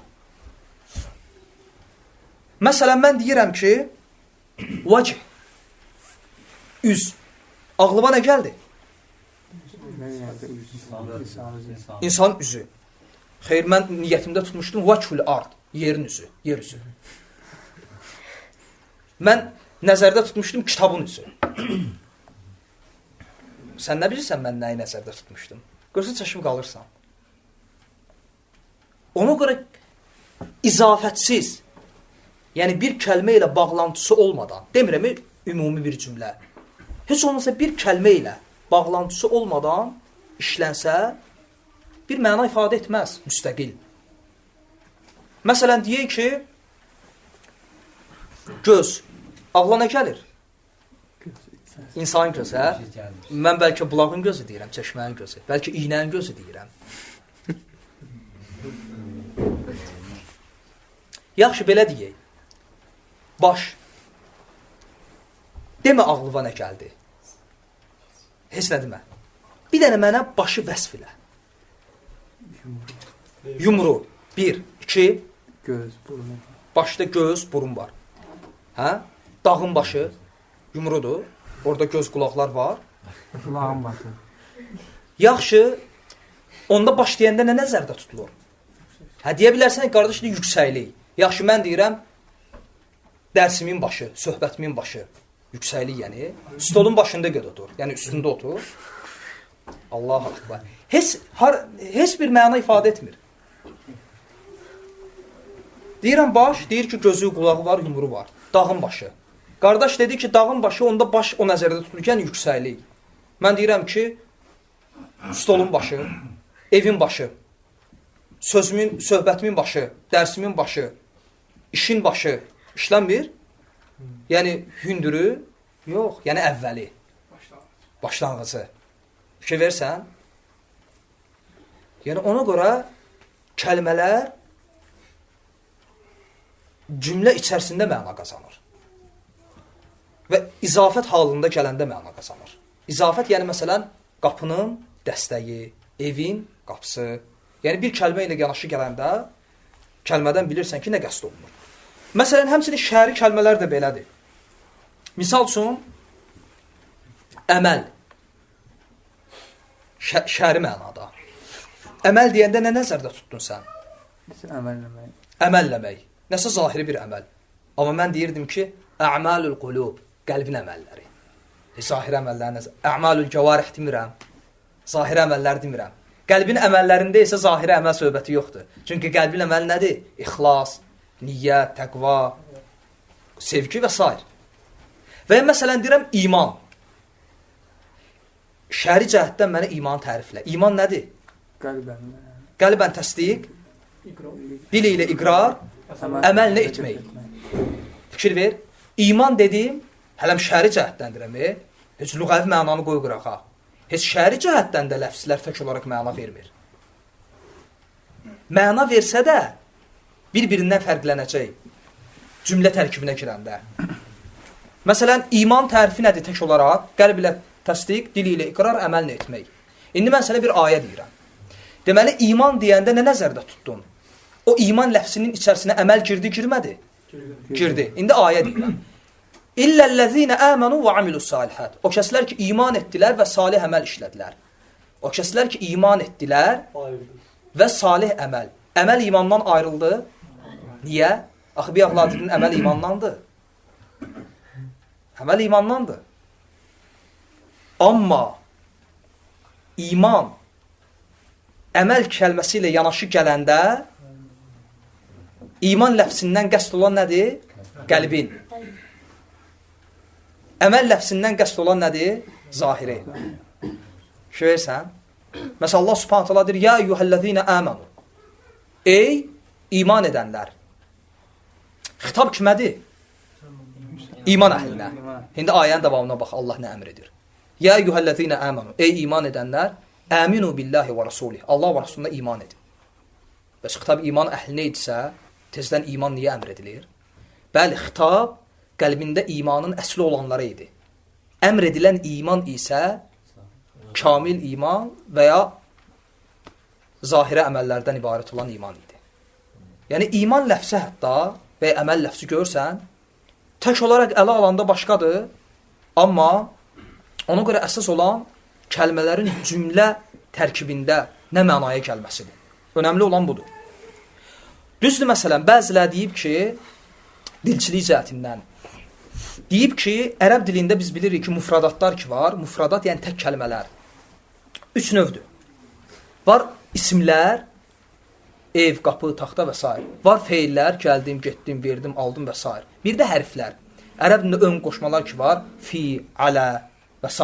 Speaker 1: Məsələn, mən deyirəm ki, vəcih, üz. Ağlıma nə gəldi? İnsan üzü. Xeyr, mən niyyətimdə tutmuşdum, vəchul ard, yerin üzü, yer üzü. Mən nəzərdə tutmuşdum, kitabın üzü. Sən nə bilirsən, mən nəyi nəzərdə tutmuşdum? Görsə, çaşıb qalırsan. Ona görə izafətsiz, yəni bir kəlmə ilə bağlantısı olmadan, demirəm, ümumi bir cümlə, heç olmasa bir kəlmə ilə bağlantısı olmadan işlənsə, bir məna ifadə etməz, müstəqil. Məsələn, deyək ki, göz, ağla nə gəlir? İnsan gözü, hə? Mən bəlkə bulağın gözü deyirəm, çeşmənin gözü, bəlkə iynənin gözü deyirəm. Yaxşı, belə deyək. Baş. Demə ağlıva nə gəldi? Heç nə demə. Bir dənə mənə başı vəsf elə. Yumru. 1, 2.
Speaker 2: Göz, burun.
Speaker 1: Başda göz, burun var. Hə? Dağın başı yumrudur. Orada göz, qulaqlar var.
Speaker 2: Qulağın başı.
Speaker 1: Yaxşı. Onda baş deyəndə nə nəzərdə tutulur? Hə, deyə bilərsən, qardaş, yüksəklik. Yaxşı, mən deyirəm, dərsimin başı, söhbətimin başı, yüksəklik, yəni, stolun başında göd otur, yəni üstündə otur. Allah akbar. Heç bir məna ifadə etmir. Deyirəm, baş, deyir ki, gözü, qulağı var, yumru var. Dağın başı. Qardaş dedi ki, dağın başı, onda baş o nəzərdə tutulurkən yüksəklik. Mən deyirəm ki, stolun başı, evin başı, sözümün, söhbətimin başı, dərsimin başı, işin başı işlənmir. Yəni, hündürü yox, yəni əvvəli. Başlanğıcı. Fikir versən. Yəni, ona görə kəlmələr cümlə içərisində məna qazanır. Və izafət halında gələndə məna qazanır. İzafət, yəni, məsələn, qapının dəstəyi, evin qapısı. Yəni, bir kəlmə ilə yanaşı gələndə kəlmədən bilirsən ki, nə qəsd olunur. Məsələn, həmçinin şəri kəlmələr də belədir. Misal üçün, əməl. Şəri mənada. Əməl deyəndə nə nəzərdə tutdun sən?
Speaker 2: Əməlləmək.
Speaker 1: Əməlləmək. Nəsə zahiri bir əməl. Amma mən deyirdim ki, ə'malul qulub, qəlbin əməlləri. Zahiri əməllər nəzər. Ə'malul cəvarih demirəm. Zahiri əməllər demirəm. Qəlbin əməllərində isə zahiri əməl söhbəti yoxdur. Çünki qəlbin əməli nədir? İxlas, niyyət, təqva, sevgi və s. Və məsələn deyirəm, iman. Şəri cəhətdən mənə iman təriflə. İman nədir? Qəlbən təsdiq, dil ilə iqrar, əməllə etmək. Fikir ver. İman dediyim, hələm şəri cəhətdən deyirəm, heç lüğəvi mənanı qoy qırağa. Heç şəri cəhətdən də ləfslər tək olaraq məna vermir. Məna versə də bir-birindən fərqlənəcək cümlə tərkibinə girəndə. Məsələn, iman tərifi nədir tək olaraq? Qəlb ilə təsdiq, dil ilə iqrar, əməllə etmək. İndi mən sənə bir ayə deyirəm. Deməli, iman deyəndə nə nəzərdə tutdun? O iman ləfsinin içərisinə əməl girdi, girmədi? Girdi. İndi ayə deyirəm. İlləl-ləzīnə əmənu və amilus salihət. O kəslər ki, iman etdilər və salih əməl işlədilər. O kəslər ki, iman etdilər və salih əməl. Əməl imandan ayrıldı. Niyə? Axı, bir ağladığın əməl imandandır. Əməl imandandır. Amma iman əməl kəlməsi ilə yanaşı gələndə İman ləfsindən qəsd olan nədir? Qəlbin. Əməl ləfsindən qəsd olan nədir? Zahiri. Şöyərsən? Məsələn, Allah subhanət hala deyir, ya eyyuhəl-ləzīnə əmənu. Ey iman edənlər. Xitab kimədir? İman əhlinə. İndi ayənin davamına bax, Allah nə əmr edir? Ya eyyuhəl-ləzīnə əmənu. Ey iman edənlər, əminu billahi və rasulih. Allah və Rasuluna iman edin. Bəs xitab iman əhlinə idisə, tezdən iman niyə əmr edilir? Bəli, xitab qəlbində imanın əsli olanlara idi. Əmr edilən iman isə kamil iman və ya zahirə əməllərdən ibarət olan iman idi. Yəni, iman ləfsi hətta və ya əməl ləfsi görsən, tək olaraq ələ alanda başqadır, amma ona görə əsas olan kəlmələrin cümlə tərkibində nə mənaya gəlməsidir. Önəmli olan budur. Düzdür, məsələn, bəzilər deyib ki, dilçilik cəhətindən, deyib ki, ərəb dilində biz bilirik ki, mufradatlar ki var, mufradat yəni tək kəlmələr. 3 növdür. Var isimlər, ev, qapı, taxta və s. Var feillər, gəldim, getdim, verdim, aldım və s. Bir də hərflər. Ərəb dilində ön qoşmalar ki var, fi, alə və s.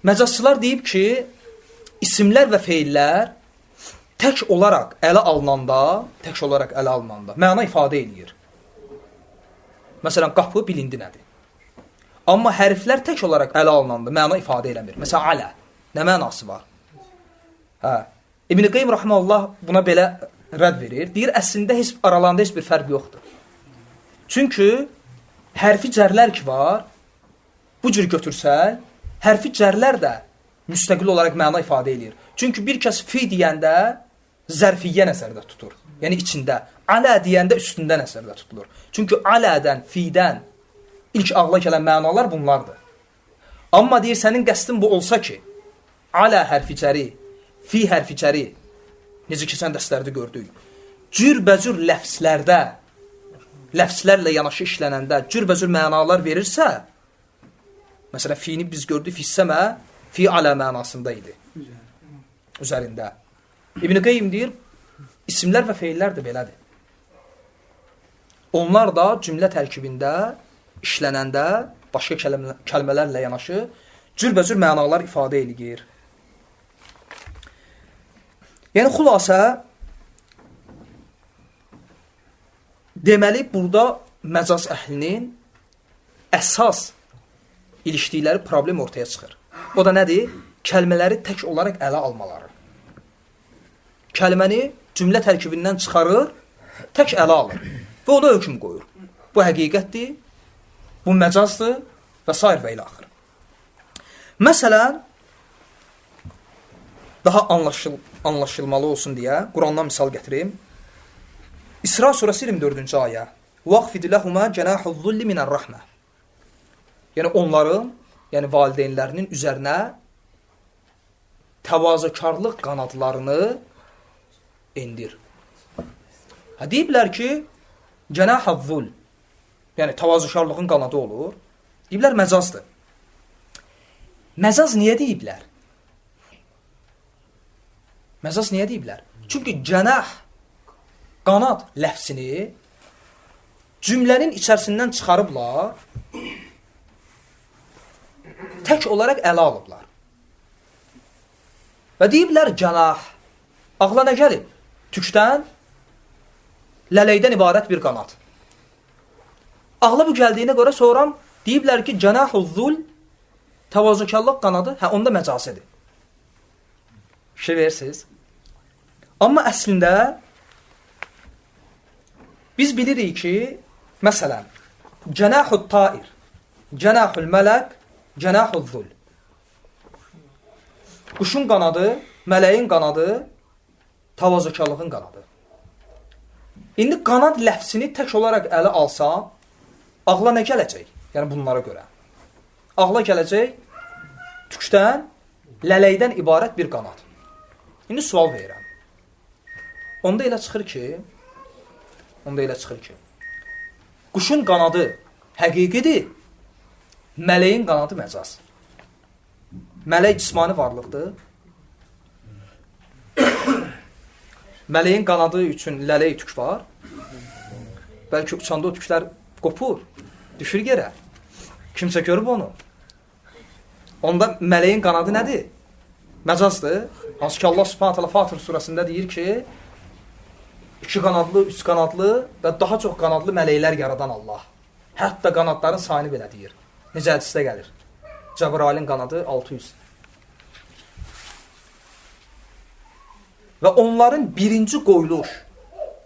Speaker 1: Məcazçılar deyib ki, isimlər və feillər tək olaraq ələ alınanda məna ifadə edir. Məsələn, qapı bilindi nədir? Amma hərflər tək olaraq ələ alınanda məna ifadə eləmir. Məsələn, alə. Nə mənası var? İbn-i Qeym Rahmanullah buna belə rədd verir. Deyir, əslində aralarında heç bir fərq yoxdur. Çünki hərfi cərlər ki var, bu cür götürsək, hərfi cərlər də müstəqil olaraq məna ifadə edir. Çünki bir kəs fi deyəndə zərfiyyə nəzərdə tutur. Yəni içində. Alə deyəndə üstündə nəzərdə tutulur. Çünki alədən, fidən ilk ağla gələn mənalar bunlardır. Amma deyir, sənin qəsdin bu olsa ki, alə hərficəri, fi hərficəri, necə keçən dərslərdə gördük, cürbəcür ləfslərdə, ləfslərlə yanaşı işlənəndə cürbəcür mənalar verirsə, məsələn, fiini biz gördük, fissəmə, fi alə mənasında idi. Üzərində. İbn-i Qeym deyir, isimlər və feillər də belədir. Onlar da cümlə tərkibində, işlənəndə, başqa kəlmələrlə yanaşı, cürbəcür mənalar ifadə edir. Yəni, xülasə, deməli, burada məcaz əhlinin əsas ilişdikləri problem ortaya çıxır. O da nədir? Kəlmələri tək olaraq ələ almaları. Kəlməni cümlə tərkibindən çıxarır, tək ələ alır və ona hökm qoyur. Bu həqiqətdir, bu məcazdır və s. və ilə axır. Məsələn, daha anlaşılmalı olsun deyə Qurandan misal gətirim. İsra surəsi 24-cü ayə. وَقْفِدْ لَهُمَا جَنَاحُ الظُّلِّ مِنَ الرَّحْمَةِ. Yəni, onların, yəni valideynlərinin üzərinə təvazökarlıq qanadlarını indir. Deyiblər ki, cənah-əz-zul, yəni təvazökarlığın qanadı olur. Deyiblər, məcazdır. Məcaz niyə deyiblər? Məcaz niyə deyiblər? Çünki cənah, qanad ləfsini cümlənin içərisindən çıxarıblar, tək olaraq ələ alıblar. Və deyiblər, cənah, ağla nə gəlib? Tükdən, lələkdən ibarət bir qanad. Ağla bu gəldiyinə görə sonra deyiblər ki, cənah-ı-zul, təvazökarlıq qanadı, onda məcasidir. Şey verirsiniz. Amma əslində, biz bilirik ki, məsələn, cənah-ı-tair, cənah-ül-mələk, cənah-ı-zul. Quşun qanadı, mələyin qanadı, təvazökarlığın qanadı. İndi qanad ləfsini tək olaraq ələ alsam, ağla nə gələcək? Yəni bunlara görə. Ağla gələcək tükdən, lələkdən ibarət bir qanad. İndi sual verirəm. Onda elə çıxır ki, quşun qanadı həqiqidir, mələyin qanadı məcaz. Mələk cismani varlıqdır. mələyin qanadı üçün lələyi tük var. Bəlkə uçanda o tüklər qopur, düşür yerə. Kimsə görüb onu. Onda mələyin qanadı nədir? Məcazdır. Hansı ki Allah Subhanahu taala Fatir surəsində deyir ki, 2 qanadlı, 3 qanadlı və daha çox qanadlı mələklər yaradan Allah. Hətta qanadların sayını belə deyir. Necə hədisdə gəlir? Cəbrailin qanadı 600. Və onların birinci qoyuluş,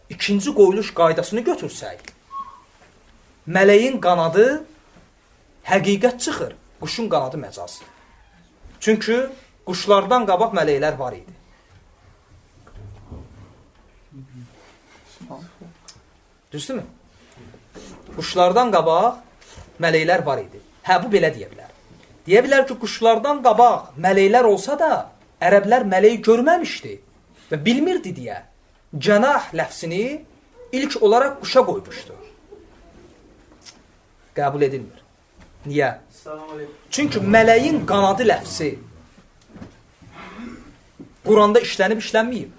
Speaker 1: ikinci qoyuluş qaydasını götürsək, mələyin qanadı həqiqət çıxır, quşun qanadı məcaz. Çünki quşlardan qabaq mələklər var idi. Düzdürmü? Quşlardan qabaq mələklər var idi. Hə, bu belə deyə bilər. Deyə bilər ki, quşlardan qabaq mələklər olsa da, ərəblər mələyi görməmişdi və bilmirdi deyə cənah ləfsini ilk olaraq quşa qoymuşdu. Qəbul edilmir. Niyə? Çünki mələyin qanadı ləfsi Quranda işlənib, işlənməyib.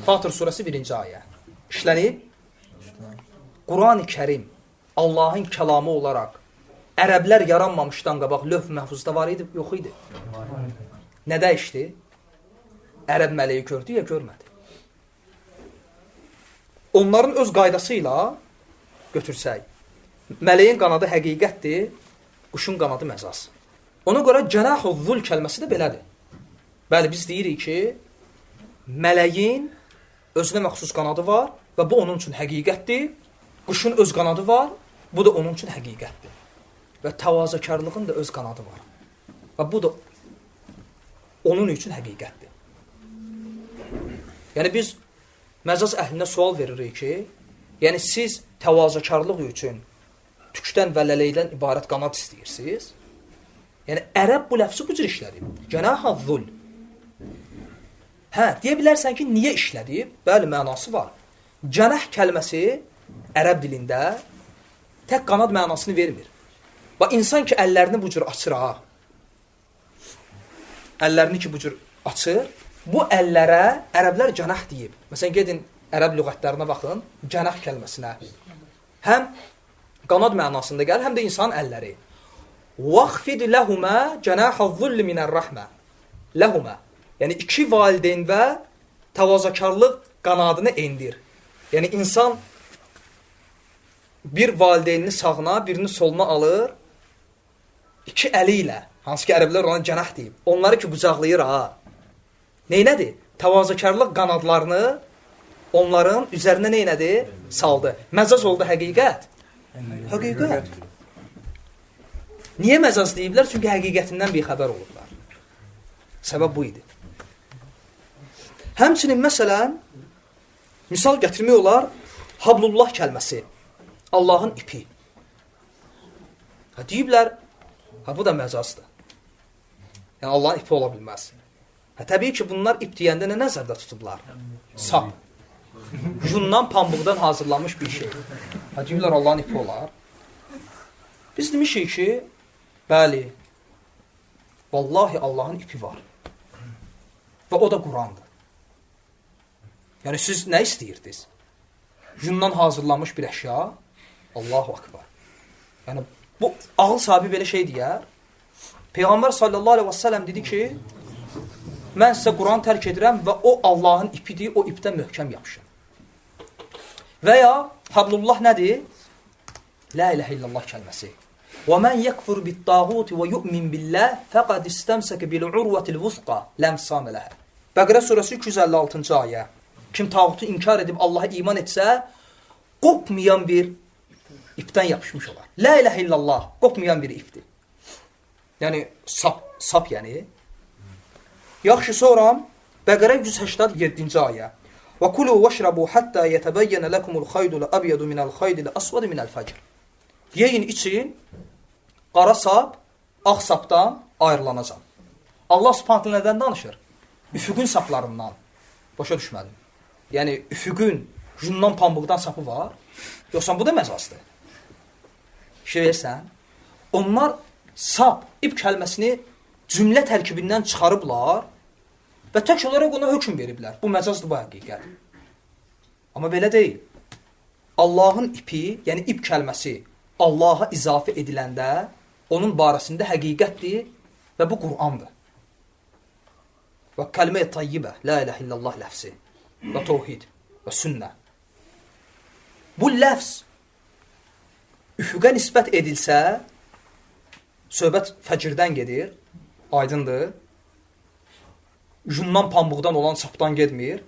Speaker 1: Fatir surəsi 1-ci ayə. İşlənib. Quran-ı Kərim Allahın kəlamı olaraq ərəblər yaranmamışdan qabaq lövh məhfuzda var idi, yox idi. Nə dəyişdi? Ərəb mələyi gördü ya, görmədi. Onların öz qaydası ilə götürsək, mələyin qanadı həqiqətdir, quşun qanadı məcaz. Ona görə cənah-ı-zul kəlməsi də belədir. Bəli, biz deyirik ki, mələyin özünə məxsus qanadı var və bu onun üçün həqiqətdir. Quşun öz qanadı var, bu da onun üçün həqiqətdir. Və təvazökarlığın da öz qanadı var. Və bu da onun üçün həqiqətdir. Yəni biz məcaz əhlinə sual veririk ki, yəni siz təvazökarlıq üçün tükdən və lələkdən ibarət qanad istəyirsiniz. Yəni ərəb bu ləfsi bu cür işlədib. Cənah-ı-zul. Hə, deyə bilərsən ki, niyə işlədib? Bəli, mənası var. Cənah kəlməsi ərəb dilində tək qanad mənasını vermir. Və insan ki, əllərini bu cür açır, ha. Əllərini ki, bu cür açır, bu əllərə ərəblər cənah deyib. Məsələn, gedin ərəb lüğətlərinə baxın, cənah kəlməsinə. Həm qanad mənasında gəlir, həm də insanın əlləri. وَخْفِدْ لَهُمَا جَنَاحَ الظُّلِّ مِنَ الرَّحْمَةِ لَهُمَا. Yəni, iki valideyn və təvazökarlıq qanadını endir. Yəni, insan bir valideynini sağına, birini soluna alır, iki əli ilə, hansı ki, ərəblər ona cənah deyib, onları ki, qucaqlayır, ha. Neynədir? Təvazökarlıq qanadlarını onların üzərinə neynədir? Saldı. Məcaz oldu həqiqət. Həqiqət. Niyə məcaz deyiblər? Çünki həqiqətindən bir xəbər olurlar. Səbəb bu idi. Həmçinin, məsələn, misal gətirmək olar, Hablullah kəlməsi, Allahın ipi. Deyiblər, bu da məcazdır. Yəni, Allahın ipi ola bilməz. Təbii ki, bunlar ip deyəndə nə nəzərdə tutublar? Sap. Yundan, pambıqdan hazırlanmış bir şey. Deyiblər, Allahın ipi olar. Biz demişik ki, bəli, vallahi Allahın ipi var. Və o da Qurandır. Yəni, siz nə istəyirdiniz? Yundan hazırlanmış bir əşya, Allahu akbar. Yəni, bu ağıl sahibi belə şey deyər. Peyğəmbər sallallahu aleyhi və səlləm dedi ki, mən sizə Quran tərk edirəm və o Allahın ipidir, o ipdən möhkəm yapışın. Və ya Hablullah nədir? La iləhə illallah kəlməsi. وَمَنْ يَكْفُرْ بِالطَّاغُوتِ وَيُؤْمِنْ بِاللّٰهِ فَقَدْ اسْتَمْسَكَ بِالْعُرْوَةِ الْوُثْقَى لَمْ سَامَ لَهَا. Bəqərə surəsi 256-cı ayə. Kim tağutu inkar edib Allaha iman etsə, qopmayan bir ipdən yapışmış olar. La iləhə illallah, qopmayan bir ipdir. Yəni, sap yəni. Yaxşı, sonra Bəqərə 187-ci ayə. وَكُلُوا وَشْرَبُوا حَتَّى يَتَبَيَّنَ لَكُمُ الْخَيْدُ الْأَبْيَضُ مِنَ الْخَيْدِ الْأَسْوَدِ مِنَ الْفَجْرِ. Yeyin, için, qara sap, ağ sapdan ayrılanacaq. Allah Subhanahu nədən danışır? Üfüqün saplarından. Başa düşmədim. Yəni, üfüqün yundan, pambıqdan sapı var. Yoxsa bu da məcazdır. Şey versən, onlar sap, ip kəlməsini cümlə tərkibindən çıxarıblar və tək olaraq ona hökm veriblər. Bu məcazdır, bu həqiqət. Amma belə deyil. Allahın ipi, yəni ip kəlməsi Allaha izafə ediləndə onun barəsində həqiqətdir və bu Qur'andır. Və kəlmə-i tayyibə, la iləhə illallah ləfsi və tevhid və sünnə. Bu ləfs üfüqə nisbət edilsə, söhbət fəcirdən gedir, aydındır. Yundan, pambıqdan olan sapdan getmir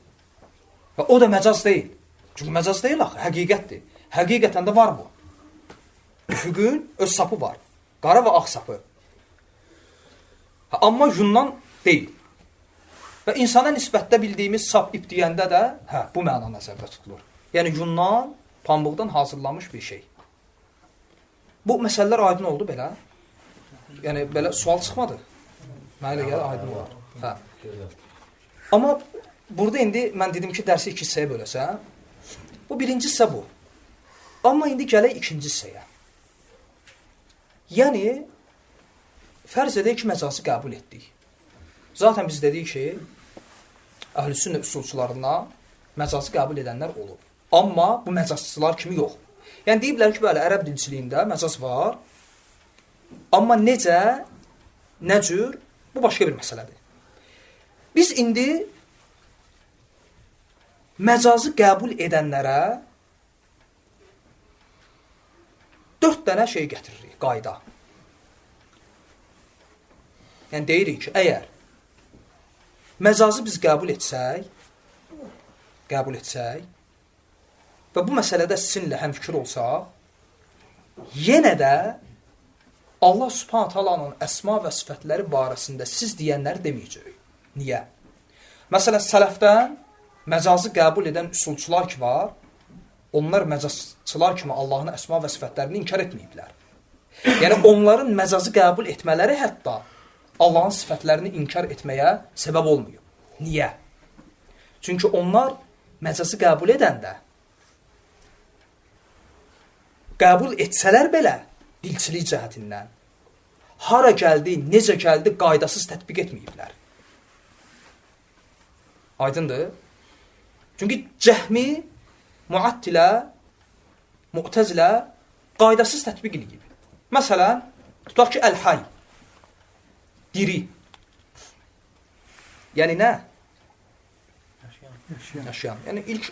Speaker 1: və o da məcaz deyil. Çünki məcaz deyil axı, həqiqətdir. Həqiqətən də var bu. Üfüqün öz sapı var. Qara və ağ sapı. Amma yundan deyil. Və insana nisbətdə bildiyimiz sap ip deyəndə də bu məna nəzərdə tutulur. Yəni yundan, pambıqdan hazırlanmış bir şey. Bu məsələlər aydın oldu belə. Yəni belə sual çıxmadı. Mənə elə gəlir aydın olar. Hə. Amma burada indi mən dedim ki, dərsi 2 hissəyə böləsəm. Bu birinci hissə bu. Amma indi gələk ikinci hissəyə. Yəni, fərz edək ki, məcazı qəbul etdik. Zaten biz dedik ki, əhl-i-sünnə üsulçularından məcazı qəbul edənlər olur. Amma bu məcazçılar kimi yox. Yəni, deyiblər ki, bəli, ərəb dilçiliyində məcaz var. Amma necə, nə cür, bu başqa bir məsələdir. Biz indi məcazı qəbul edənlərə 4 dənə şey gətiririk, qayda. Yəni, deyirik ki, əgər məcazı biz qəbul etsək və bu məsələdə sizinlə həmfikir olsaq, yenə də Allah Subhanahu taalanın əsma və sifətləri barəsində siz deyənləri deməyəcək. Niyə? Məsələn, sələfdən məcazı qəbul edən üsulçular ki var, onlar məcazçılar kimi Allahın əsma və sifətlərini inkar etməyiblər. Yəni, onların məcazı qəbul etmələri hətta Allahın sifətlərini inkar etməyə səbəb olmuyor. Niyə? Çünki onlar məcazı qəbul edəndə, qəbul etsələr belə, dilçilik cəhətindən, hara gəldi, necə gəldi, qaydasız tətbiq etməyiblər. Aydındır? Çünki cəhmi, muattilə, mu'təzilə qaydasız tətbiq edib. Məsələn, tutaq ki, əl-hay, diri. Yəni nə? Yaşayan. Yəni ilk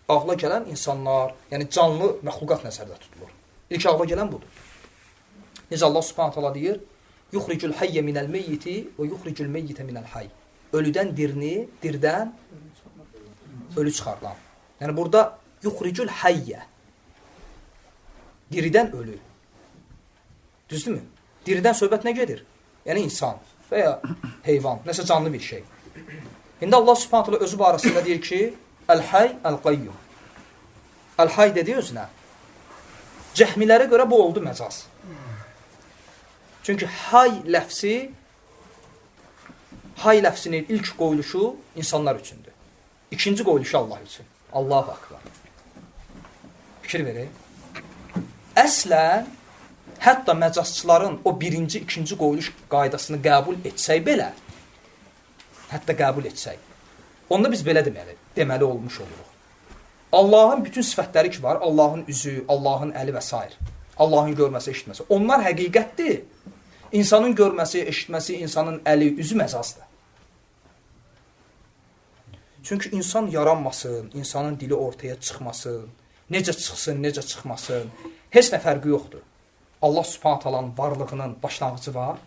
Speaker 1: ağla gələn insanlar, yəni canlı məxluqat nəzərdə tutulur. İlk ağla gələn budur. Necə Allah Subhanahu taala deyir: "Yuxricul hayyə minəl meyyiti və yuxricul meyyitə minəl hayy." Ölüdən dirini, dirdən ölü çıxardan. Yəni burada yuxricul hayyə. Diridən ölü. Düzdürmü? Diridən söhbət nə gedir? Yəni insan və ya heyvan, nəsə canlı bir şey. İndi Allah Subhanahu taala özü barəsində deyir ki: "Əl-hay, əl-qayyum." Əl-hay dedi özünə. Cəhmilərə görə bu oldu məcaz. Çünki hay ləfsinin ilk qoyuluşu insanlar üçündür. İkinci qoyuluşu Allah üçün. Allahu akbar. Fikir verin. Əslən, hətta məcazçıların o birinci, ikinci qoyuluş qaydasını qəbul etsək belə, hətta qəbul etsək, onda biz belə deməli olmuş oluruq. Allahın bütün sifətləri ki var, Allahın üzü, Allahın əli və s. Allahın görməsi, eşitməsi. Onlar həqiqətdir. İnsanın görməsi, eşitməsi, insanın əli, üzü məcazdır. Çünki insan yaranmasın, insanın dili ortaya çıxmasın, necə çıxsın, necə çıxmasın, heç nə fərqi yoxdur. Allah Subhanahu taalanın varlığının başlanğıcı var.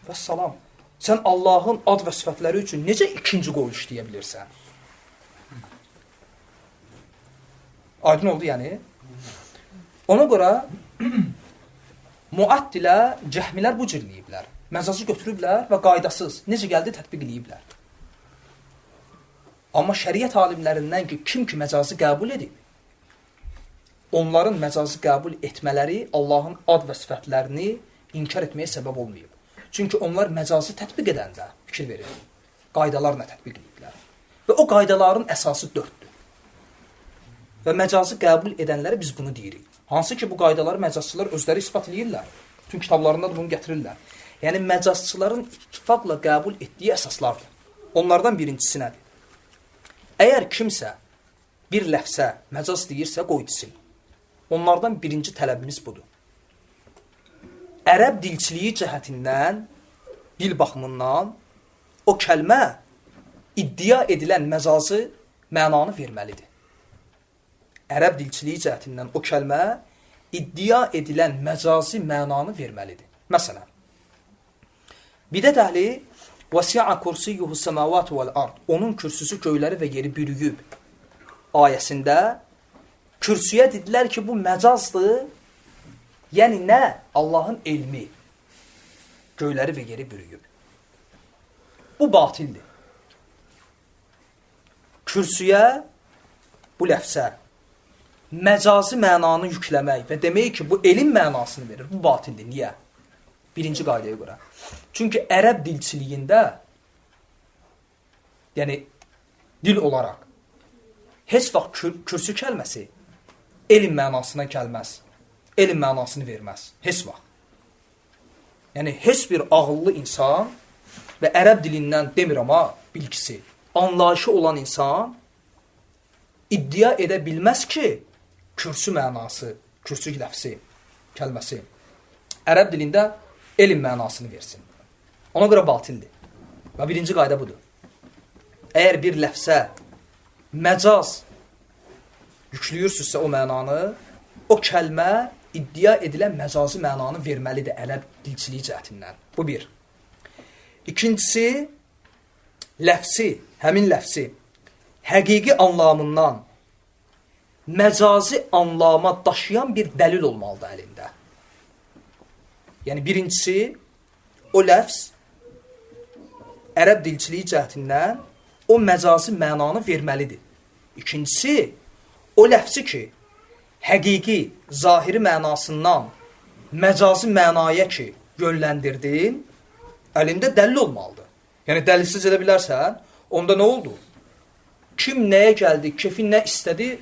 Speaker 1: Və salam. Sən Allahın ad və sifətləri üçün necə ikinci qoyuluş deyə bilirsən? Aydın oldu yəni. Ona görə muattilə, cəhmilər bu cür eləyiblər. Məcazı götürüblər və qaydasız, necə gəldi tətbiq eləyiblər. Amma şəriət alimlərindən ki, kim ki məcazı qəbul edib, onların məcazı qəbul etmələri Allahın ad və sifətlərini inkar etməyə səbəb olmayıb. Çünki onlar məcazı tətbiq edəndə, fikir verir, qaydalarla tətbiq ediblər. Və o qaydaların əsası 4-dür. Və məcazı qəbul edənlərə biz bunu deyirik. Hansı ki, bu qaydaları məcazçılar özləri ispat edirlər. Bütün kitablarında da bunu gətirirlər. Yəni, məcazçıların ittifaqla qəbul etdiyi əsaslardır. Onlardan birincisi nədir? Əgər kimsə bir ləfsə məcaz deyirsə qoy desin. Onlardan birinci tələbimiz budur. Ərəb dilçiliyi cəhətindən, dil baxımından o kəlmə iddia edilən məcazı mənanı verməlidir. Ərəb dilçiliyi cəhətindən o kəlmə iddia edilən məcazi mənanı verməlidir. Məsələn, bidət əhli vəsi'a kursiyyuhu səməvat vəl-ard, onun kürsüsü göyləri və yeri bürüyüb ayəsində kürsüyə dedilər ki, bu məcazdır. Yəni nə? Allahın elmi göyləri və yeri bürüyüb. Bu batildir. Kürsüyə bu ləfsə məcazi mənanı yükləmək və demək ki, bu elm mənasını verir. Bu batildir. Niyə? Birinci qaydaya görə. Çünki ərəb dilçiliyində, yəni dil olaraq, heç vaxt kürsü kəlməsi elm mənasına gəlməz. Elm mənasını verməz. Heç vaxt. Yəni, heç bir ağıllı insan və ərəb dilindən demirəm ha, bilgisi, anlayışı olan insan iddia edə bilməz ki, kürsü mənası, kürsü ləfsi, kəlməsi ərəb dilində elm mənasını versin. Ona görə batildir. Və birinci qayda budur. Əgər bir ləfsə məcaz yüklüyürsünüzsə o mənanı, o kəlmə iddia edilən məcazi mənanı verməlidir ərəb dilçiliyi cəhətindən. Bu bir. İkincisi, ləfsi, həmin ləfsi həqiqi anlamından məcazi anlama daşıyan bir dəlil olmalıdır əlində. Yəni, birincisi, o ləfs ərəb dilçiliyi cəhətindən o məcazi mənanı verməlidir. İkincisi, o ləfsi ki, həqiqi, zahiri mənasından məcazi mənaya ki, yönləndirdin, əlində dəlil olmalıdır. Yəni, dəlilsiz edə bilərsən, onda nə oldu? Kim nəyə gəldi, kefin nə istədi,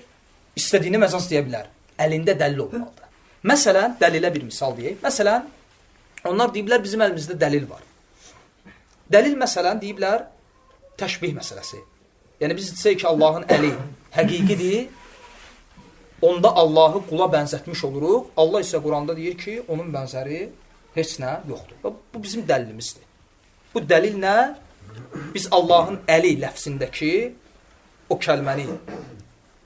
Speaker 1: istədiyini məcaz deyə bilər. Əlində dəlil olmalıdır. Məsələn, dəlilə bir misal deyək. Məsələn, onlar deyiblər, bizim əlimizdə dəlil var. Dəlil, məsələn, deyiblər, təşbih məsələsi. Yəni, biz desək ki, Allahın əli həqiqidir, onda Allahı qula bənzətmiş oluruq. Allah isə Quranda deyir ki, onun bənzəri heç nə yoxdur. Bu bizim dəlilimizdir. Bu dəlil nə? Biz Allahın əli ləfsindəki o kəlməni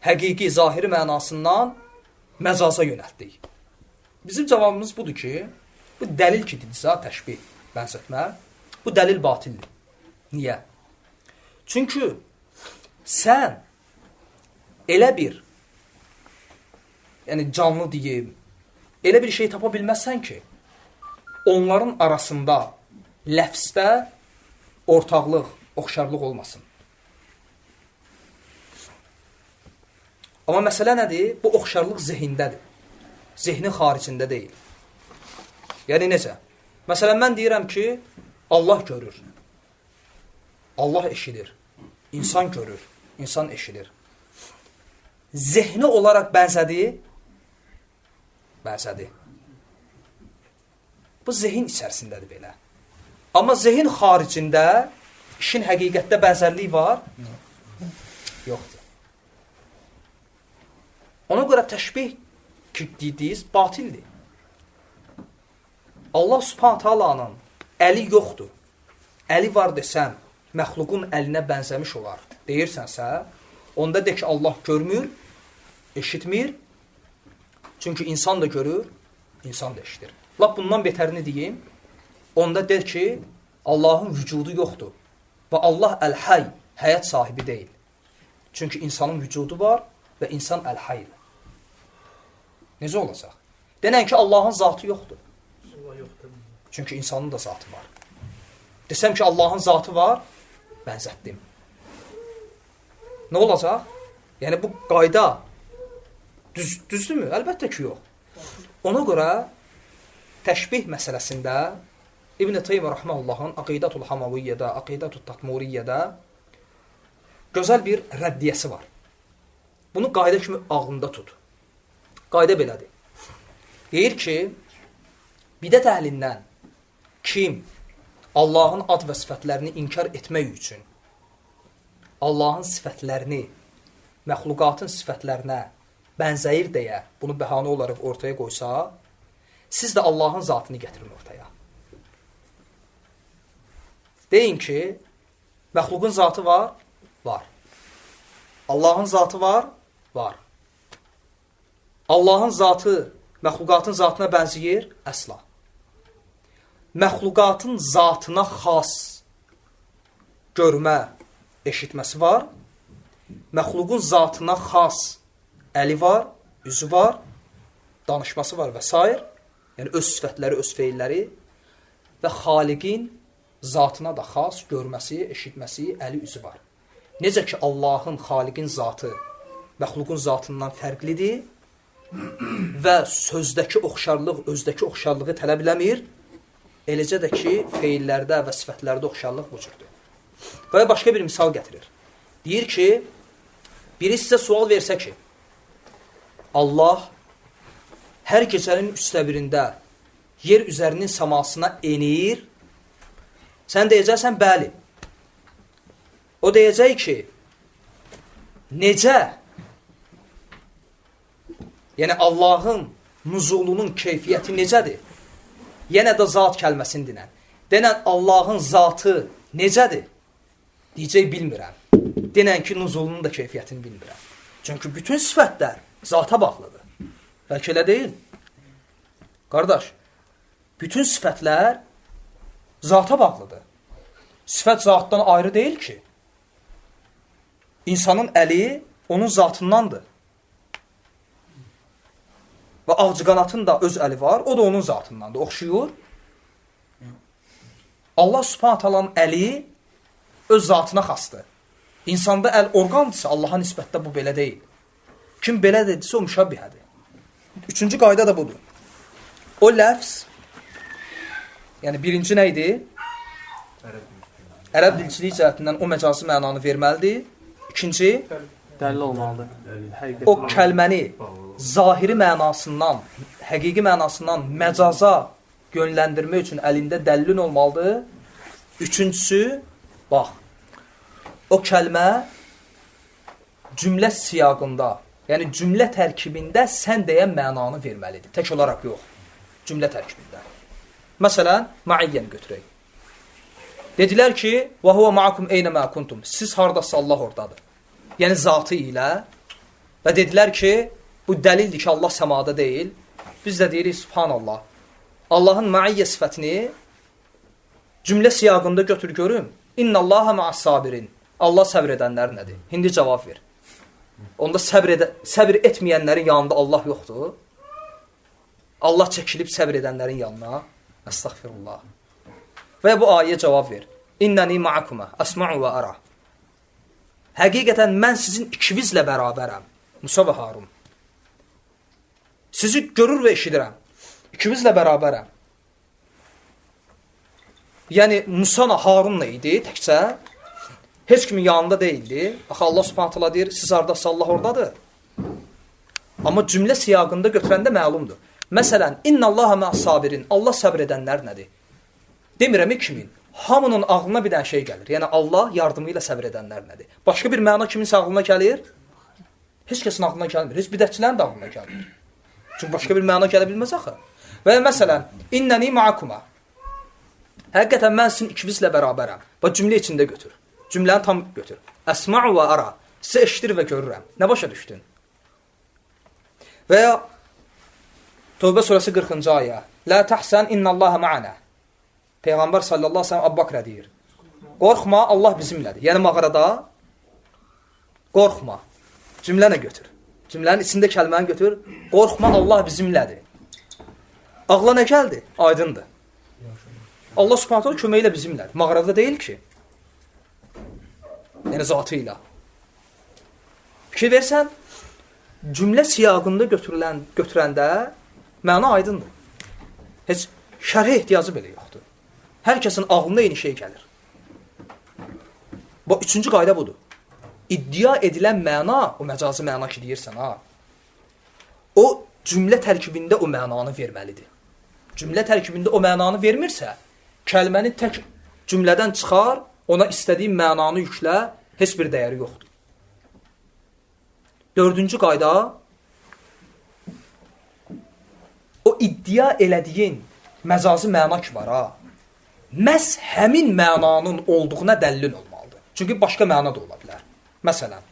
Speaker 1: həqiqi, zahiri mənasından məcaza yönəltdik. Bizim cavabımız budur ki, bu dəlil ki, dedizə, təşbih, bənzətmə, bu dəlil batildir. Niyə? Çünki sən elə bir, yəni canlı deyim, elə bir şey tapa bilməzsən ki, onların arasında ləfsdə ortaqlıq, oxşarlıq olmasın. Amma məsələ nədir? Bu oxşarlıq zehindədir. Zehnin xaricində deyil. Yəni necə? Məsələn, mən deyirəm ki, Allah görür. Allah eşidir. İnsan görür. İnsan eşidir. Zehni olaraq bənzədir. Bənzədir. Bu zehin içərisindədir belə. Amma zehin xaricində işin həqiqətdə bənzərliyi var? Yoxdur. Ona görə təşbih dediyiniz batildir. Allah Subhanahu taalanın əli yoxdur. Əli var desən, məxluqun əlinə bənzəmiş olar. Deyirsənsə, onda de ki, Allah görmür, eşitmir. Çünki insan da görür, insan da eşitir. Lap bundan betərini deyim. Onda der ki, Allahın vücudu yoxdur. Və Allah əl-hay, həyat sahibi deyil. Çünki insanın vücudu var və insan əl-haydır. Necə olacaq? Denən ki, Allahın zatı yoxdur. Çünki insanın da zatı var. Desəm ki, Allahın zatı var, bənzətdim. Nə olacaq? Yəni, bu qayda düzdürmü? Əlbəttə ki, yox. Ona görə təşbih məsələsində İbn-i Teymiyyə Rəhməhullahın Aqidatul Hamaviyyədə, Aqidatul Tatmuriyyədə gözəl bir rəddiyəsi var. Bunu qayda kimi ağlında tut. Qayda belədir. Deyir ki, bidət əhlindən kim Allahın ad və sifətlərini inkar etmək üçün Allahın sifətlərini məxluqatın sifətlərinə bənzəyir deyə bunu bəhanə olaraq ortaya qoysa, siz də Allahın zatını gətirin ortaya. Deyin ki, məxluqun zatı var? Var. Allahın zatı var? Var. Allahın zatı məxluqatın zatına bənzəyir? Əsla. Məxluqatın zatına xas görmə, eşitməsi var. Məxluqun zatına xas əli var, üzü var, danışması var və s. Yəni, öz sifətləri, öz feilləri və xaliqin zatına da xas görməsi, eşitməsi, əli, üzü var. Necə ki, Allahın, xaliqin zatı məxluqun zatından fərqlidir və sözdəki oxşarlıq, özdəki oxşarlığı tələb eləmir, eləcə də ki, feillərdə və sifətlərdə oxşarlıq bu cürdür. Və başqa bir misal gətirir. Deyir ki, biri sizə sual versə ki, Allah hər gecənin üçdə birində yer üzərinin səmasına enir, sən deyəcəksən, bəli. O deyəcək ki, necə? Yəni, Allahın nuzulunun keyfiyyəti necədir? Yenə də zat kəlməsini dinən. Denən, Allahın zatı necədir? Deyəcək, bilmirəm. Denən ki, nuzulunun da keyfiyyətini bilmirəm. Çünki bütün sifətlər zata bağlıdır. Bəlkə elə deyil. Qardaş, bütün sifətlər zata bağlıdır. Sifət zatdan ayrı deyil ki. İnsanın əli onun zatındandır. Və ağcıqanatın da öz əli var, o da onun zatındandır. Oxşuyur. Allah Subhanahu taalanın əli öz zatına xasdır. İnsanda əl orqandırsa, Allaha nisbətdə bu belə deyil. Kim belə dedirsə, o müşəbbihədir. Üçüncü qayda da budur. O ləfz, yəni birinci nə idi? Ərəb dilçiliyi cəhətindən o məcazi mənanı verməlidir. İkinci,
Speaker 2: dəlil olmalıdır.
Speaker 1: O kəlməni zahiri mənasından, həqiqi mənasından məcaza yönləndirmək üçün əlində dəlilin olmalıdır. Üçüncüsü, bax, o kəlmə cümlə siyaqında, yəni cümlə tərkibində sən deyən mənanı verməlidir. Tək olaraq yox, cümlə tərkibində. Məsələn, maiyyəni götürək. Dedilər ki, وَهُوَ مَعَكُمْ اَيْنَمَا كُنْتُمْ Siz haradasa Allah oradadır. Yəni zatı ilə və dedilər ki, bu dəlildir ki, Allah səmada deyil. Biz də deyirik, subhanallah. Allahın maiyyə sifətini cümlə siyaqında götür görüm. İnna Allaha ma'as sabirin. Allah səbr edənlər nədir? İndi cavab ver. Onda səbr etməyənlərin yanında Allah yoxdur. Allah çəkilib səbr edənlərin yanına. Əstəğfirullah. Və bu ayə cavab ver. İnnəni ma'akuma əsma'u və ara. Həqiqətən mən sizin ikinizlə bərabərəm. Musa və Harun. Sizi görür və eşidirəm. İkinizlə bərabərəm. Yəni Musa Harunla idi təkcə. Heç kimin yanında deyildi. Axı Allah Subhanahu taala deyir, siz haradasa Allah oradadır. Amma cümlə siyaqında götürəndə məlumdur. Məsələn, innallaha ma'as sabirin. Allah səbr edənlər nədir? Demirəm kimin? Hamının ağlına bir dənə şey gəlir. Yəni Allah yardımı ilə səbr edənlər nədir? Başqa bir məna kimin ağlına gəlir? Heç kəsin ağlına gəlmir. Heç bidətçilərin də ağlına gəlmir. Çünki başqa bir məna gələ bilməz axı. Və məsələn, innəni ma'akuma. Həqiqətən mən sizin ikinizlə bərabərəm. Bax cümlə içində götür. Cümləni tam götür. Əsma'u və ara. Sizə eşidir və görürəm. Nə başa düşdün? Və ya Tövbə surəsi 40-cı ayə. La tahsan innallaha ma'ana. Peyğəmbər sallallahu əleyhi və səlləm Əbu Bəkrə deyir. Qorxma, Allah bizimlədir. Yəni mağarada qorxma. Cümləni götür. Cümlənin içində kəlməni götür. Qorxma, Allah bizimlədir. Ağla nə gəldi? Aydındır. Allah Subhanahu taala köməyi ilə bizimlədir. Mağarada deyil ki. Yəni zatı ilə. Fikir versən, cümlə siyaqında götürəndə məna aydındır. Heç şərhə ehtiyacı belə yoxdur. Hər kəsin ağlına eyni şey gəlir. Bu üçüncü qayda budur. İddia edilən məna, o məcazi məna ki deyirsən, ha. O cümlə tərkibində o mənanı verməlidir. Cümlə tərkibində o mənanı vermirsə, kəlməni tək cümlədən çıxar, ona istədiyin mənanı yüklə, heç bir dəyəri yoxdur. Dördüncü qayda, o iddia elədiyin məcazi məna ki var ha, məhz həmin mənanın olduğuna dəlil olmalıdır. Çünki başqa məna da ola bilər. Məsələn,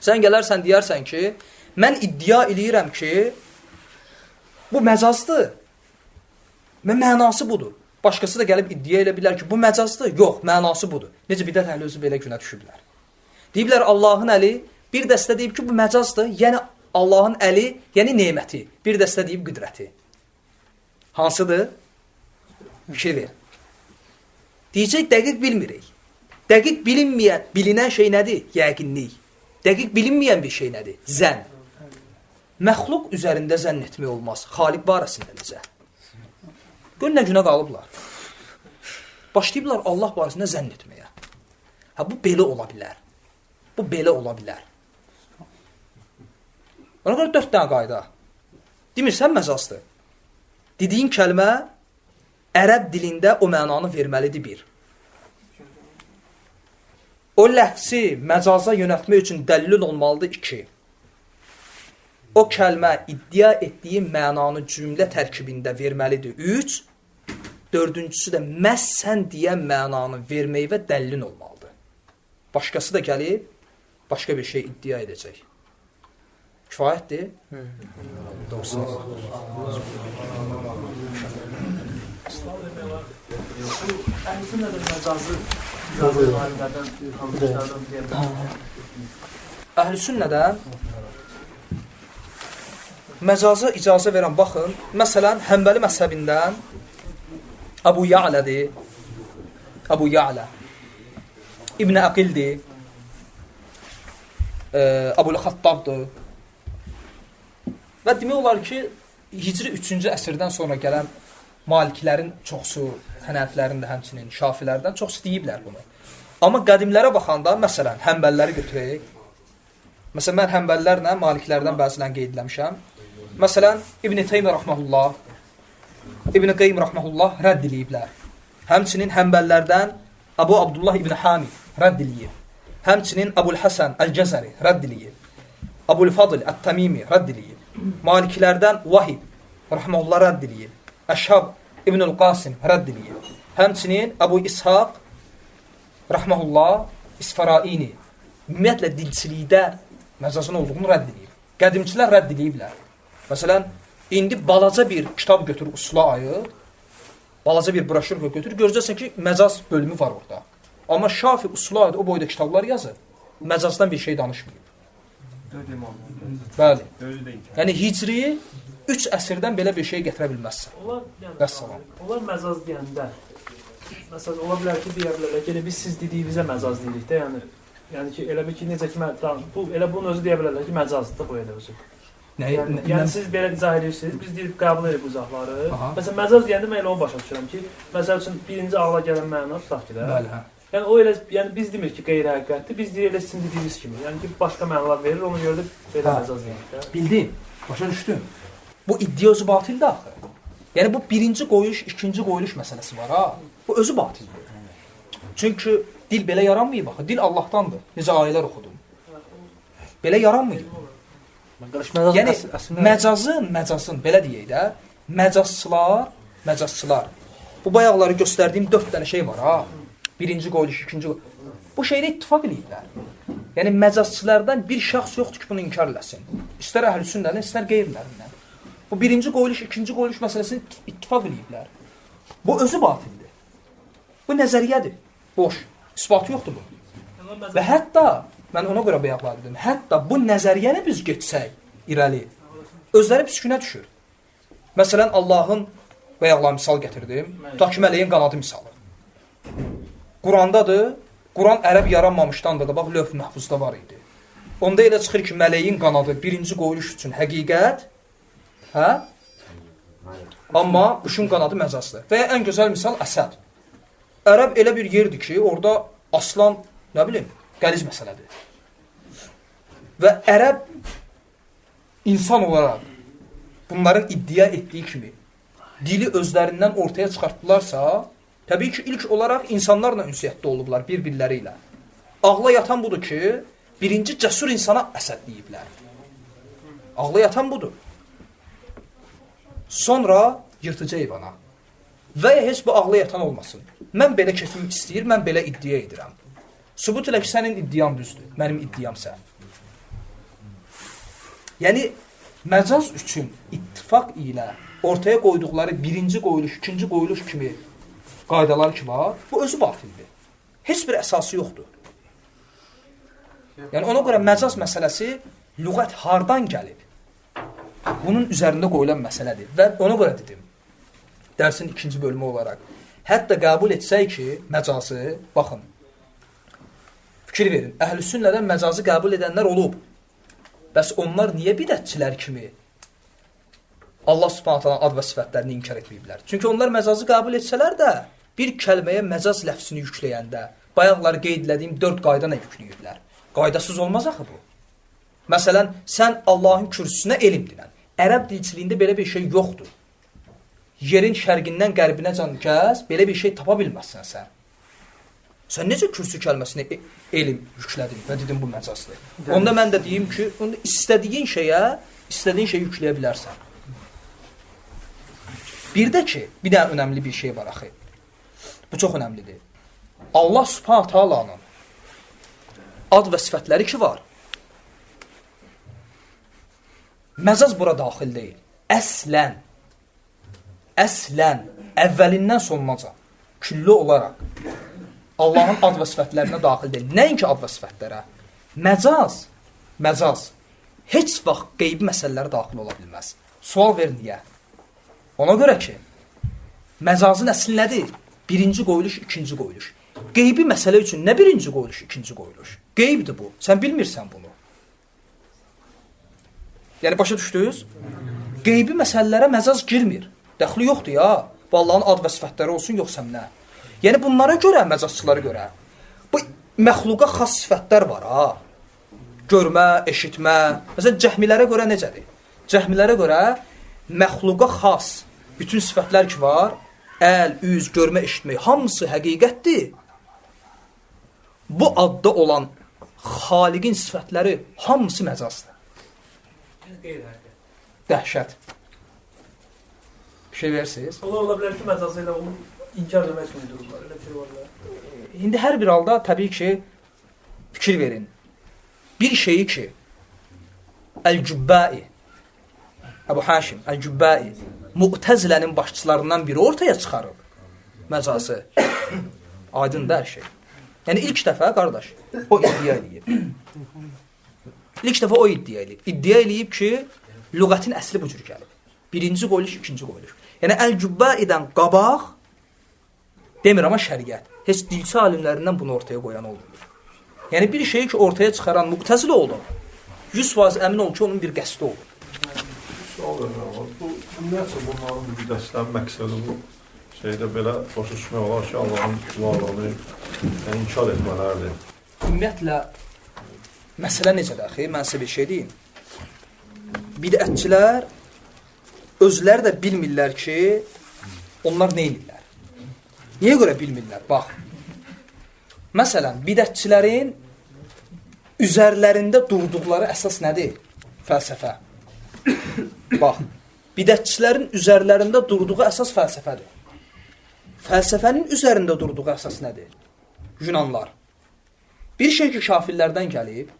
Speaker 1: sən gələrsən, deyərsən ki, mən iddia eləyirəm ki, bu məcazdır və mənası budur. Başqası da gəlib iddia elə bilər ki, bu məcazdır, yox, mənası budur. Necə bidət əhli özü belə günə düşüblər. Deyiblər, Allahın əli, bir dəstə deyib ki, bu məcazdır, yəni Allahın əli, yəni neməti, bir dəstə deyib qüdrəti. Hansıdır? Fikir ver. Deyəcək, dəqiq bilmirik. Dəqiq bilinən şey nədir? Yəqinlik. Dəqiq bilinməyən bir şey nədir? Zənn. Məxluq üzərində zənn etmək olmaz. Xaliq barəsində necə? Gör nə günə qalıblar. Başlayıblar Allah barəsində zənn etməyə. Bu belə ola bilər. Bu belə ola bilər. Ona görə 4 dənə qayda. Demirsən məcazdır. Dediyin kəlmə ərəb dilində o mənanı verməlidir bir. O ləfsi məcaza yönəltmək üçün dəlil olmalıdır 2. O kəlmə iddia etdiyi mənanı cümlə tərkibində verməlidir 3. Dördüncüsü də məhz sən deyən mənanı vermək və dəlilin olmalıdır. Başqası da gəlib, başqa bir şey iddia edəcək. Kifayətdir? Doğrusu.
Speaker 3: Əhlüsün nədir məcazı?
Speaker 1: Əhlüsünnədən məcaza icazə verən, baxın, məsələn, Həmbəli məzhəbindən Əbu Ya'lədir, Əbu Ya'lə, İbn Əqildir, Əbul Xattabdır və demək olar ki, Hicri 3-cü əsrdən sonra gələn Maliklərin çoxsu, Hənəfilərin də həmçinin, Şafilərdən çoxsu deyiblər bunu. Amma qədimlərə baxanda, məsələn, Həmbəliləri götürək. Məsələn, mən Həmbəlilərlə Maliklərdən bəzilən qeydləmişəm. Məsələn, İbn Teymiyyə rəhməhullah, İbn Qeym rəhməhullah rədd eləyiblər. Həmçinin Həmbəlilərdən Əbu Abdullah İbn Hamid rədd eləyib. Həmçinin Əbul Həsən Əl-Cəzəri rədd eləyib. Əbul Fadıl Ət-Təmimi rədd eləyib. Maliklərdən Vahib rəhməhullah rədd eləyib. Əşhab İbnül Qasim rədd eləyib. Həmçinin Əbu İshaq rəhməhullah İsfaraini ümumiyyətlə dilçilikdə məcazın olduğunu rədd eləyib. Qədimçilər rədd eləyiblər. Məsələn, indi balaca bir kitab götür, usula ayır, balaca bir broşür götür, görəcəksən ki, məcaz bölümü var orada. Amma Şafi usula ayır, o boyda kitablar yazır, məcazdan bir şey danışmıyor. Bəli. Yəni, Hicri 3 əsrdən belə bir şey gətirə bilməzsən.
Speaker 3: Onlar məcaz deyəndə, məsələn, ola bilər ki, deyə bilərlər ki, biz siz dediyinizə məcaz deyirik də, yəni ki, elə bir ki, necə ki, elə bunun özü deyə bilərlər ki, məcazdır bu elə özü. Yəni siz belə izah edirsiniz, biz deyib qəbul edirik bu izahları. Məsələn, məcaz deyəndə mən elə onu başa düşürəm ki, məsəl üçün birinci ağla gələn məna tutaq ki də. Yəni o elə, yəni biz demir ki, qeyri-həqiqətdir, biz deyir elə sizin dediyiniz kimi. Yəni ki, başqa mənalar verir, onu görə də belə məcaz deyirik də.
Speaker 1: Bildim, başa düşdüm. Bu iddia özü batildir axı. Yəni bu birinci qoyuluş, ikinci qoyuluş məsələsi var ha. Bu özü batildir. Çünki dil belə yaranmayıb axı. Dil Allahdandır. Necə ayələr oxudum. Belə yaranmayıb. Yəni məcazın, belə deyək də, məcazçılar, bu bayaqları göstərdiyim 4 dənə şey var ha. Birinci qoyuluş, ikinci qoyuluş. Bu şeydə ittifaq eləyiblər. Yəni məcazçılardan bir şəxs yoxdur ki, bunu inkar eləsin. İstər əhlüsünnədən, istər qeyrilərindən. Bu birinci qoyuluş, ikinci qoyuluş məsələsini ittifaq eləyiblər. Bu özü batildir. Bu nəzəriyyədir. Boş. İsbatı yoxdur bu. Və hətta, mən ona görə bayaqlar dedim, hətta bu nəzəriyyəni biz geçsək irəli, özləri püskünə düşür. Məsələn, Allahın bayaqlar misal gətirdim, tutaq ki, mələyin qanadı misalı. Qurandadır, Quran ərəb yaranmamışdandır da, bax, lövh məhfuzda var idi. Onda elə çıxır ki, mələyin qanadı birinci qoyuluş üçün həqiqət, hə? Amma quşun qanadı məcazdır. Və ən gözəl misal Əsəd. Ərəb elə bir yerdir ki, orada aslan, nə bilim, qəliz məsələdir. Və ərəb insan olaraq bunların iddia etdiyi kimi dili özlərindən ortaya çıxartdılarsa, təbii ki, ilk olaraq insanlarla ünsiyyətdə olublar bir-birləri ilə. Ağla yatan budur ki, birinci cəsur insana Əsəd deyiblər. Ağla yatan budur. Sonra yırtıcı heyvana. Və ya heç bu ağla yatan olmasın. Mən belə kefim istəyir, mən belə iddia edirəm. Sübut elə ki, sənin iddian düzdür, mənim iddiam səhv. Yəni, məcaz üçün ittifaq ilə ortaya qoyduqları birinci qoyuluş, ikinci qoyuluş kimi qaydalar ki var, bu özü batildir. Heç bir əsası yoxdur. Yəni, ona görə məcaz məsələsi lüğət hardan gəlib? Bunun üzərində qoyulan məsələdir. Və ona görə dedim, dərsin ikinci bölümü olaraq, hətta qəbul etsək ki, məcazı, baxın, fikir verin, əhl-i sünnədən məcazı qəbul edənlər olub. Bəs onlar niyə bidətçilər kimi Allah subhanahu ta'ala ad və sifətlərini inkar etməyiblər? Çünki onlar məcazı qəbul etsələr də, bir kəlməyə məcaz ləfsini yükləyəndə, bayaqları qeyd edədiyim 4 qayda nə yükləyirlər? Qaydasız olmaz axı bu. Məsələn, sən Allahın kürsüsünə elm dilən. Ərəb dilçiliyində belə bir şey yoxdur. Yerin şərqindən qərbinə can gəz, belə bir şey tapa bilməzsən sən. Sən necə kürsü kəlməsini elm yüklədin və dedin bu məcazdır? Onda mən də deyim ki, istədiyin şeyi yükləyə bilərsən. Bir də ki, bir də önəmli bir şey var axı. Bu çox önəmlidir. Allah subhanahu ta'alanın ad və sifətləri ki var, məcaz bura daxil deyil. Əslən, əvvəlindən sonunacan, külli olaraq Allahın ad və sifətlərinə daxil deyil. Nəinki ad və sifətlərə? Məcaz heç vaxt qeybi məsələlərə daxil ola bilməz. Sual ver niyə? Ona görə ki, məcazın əsli nədir? Birinci qoyuluş, ikinci qoyuluş. Qeybi məsələ üçün nə birinci qoyuluş, ikinci qoyuluş? Qeybdir bu. Sən bilmirsən bunu. Yəni, başa düşdünüz? Qeybi məsələlərə məcaz girmir. Dəxli yoxdur ya. Bu Allahın ad və sifətləri olsun, yoxsa nə? Yəni, bunlara görə, məcazçılara görə, bu məxluqa xas sifətlər var, ha? Görmə, eşitmə. Məsələn, cəhmilərə görə necədir? Cəhmilərə görə məxluqa xas bütün sifətlər ki var, əl, üz, görmə, eşitmək, hamısı həqiqətdir. Bu adda olan xaliqin sifətləri hamısı məcazdır. Dəhşət. Bir şey verirsiniz?
Speaker 3: Ola bilər ki, məcazı ilə onu inkar etmək üçün dururlar. Elə bir şey var da.
Speaker 1: İndi hər bir halda təbii ki, fikir verin. Bir şeyi ki, Əl-Cübbâi, Əbu Haşim, Əl-Cübbâi, Mu'təzilənin başçılarından biri ortaya çıxarıb məcazı. Aydındır hər şey. Yəni, ilk dəfə, qardaş, o iddia eləyib. İlk dəfə o iddia eləyib. İddia eləyib ki, lüğətin əsli bu cür gəlib. Birinci qoyuluş, ikinci qoyuluş. Yəni, Əl-Cübbâidən qabaq, demir amma şəriət. Heç dilçi alimlərindən bunu ortaya qoyan olmuyor. Yəni, bir şeyi ki, ortaya çıxaran Mu'təzilə olur, 100% əmin ol ki, onun bir qəsdi olur.
Speaker 4: Sual verirəm. Bu, ümumiyyətcə, bunların bidətçilərin məqsədi bu şeydə belə başa düşmək olar ki, Allahın varlığını inkar etmələrdir.
Speaker 1: Ümumiyyətlə, məsələ necədir axı? Mən sizə bir şey deyim. Bidətçilər özləri də bilmirlər ki, onlar nə edirlər? Niyə görə bilmirlər? Bax, məsələn, bidətçilərin üzərlərində durduqları əsas nədir? Fəlsəfə. Bax, bidətçilərin üzərlərində durduğu əsas fəlsəfədir. Fəlsəfənin üzərində durduğu əsas nədir? Yunanlar. Bir şey ki, kafirlərdən gəlib,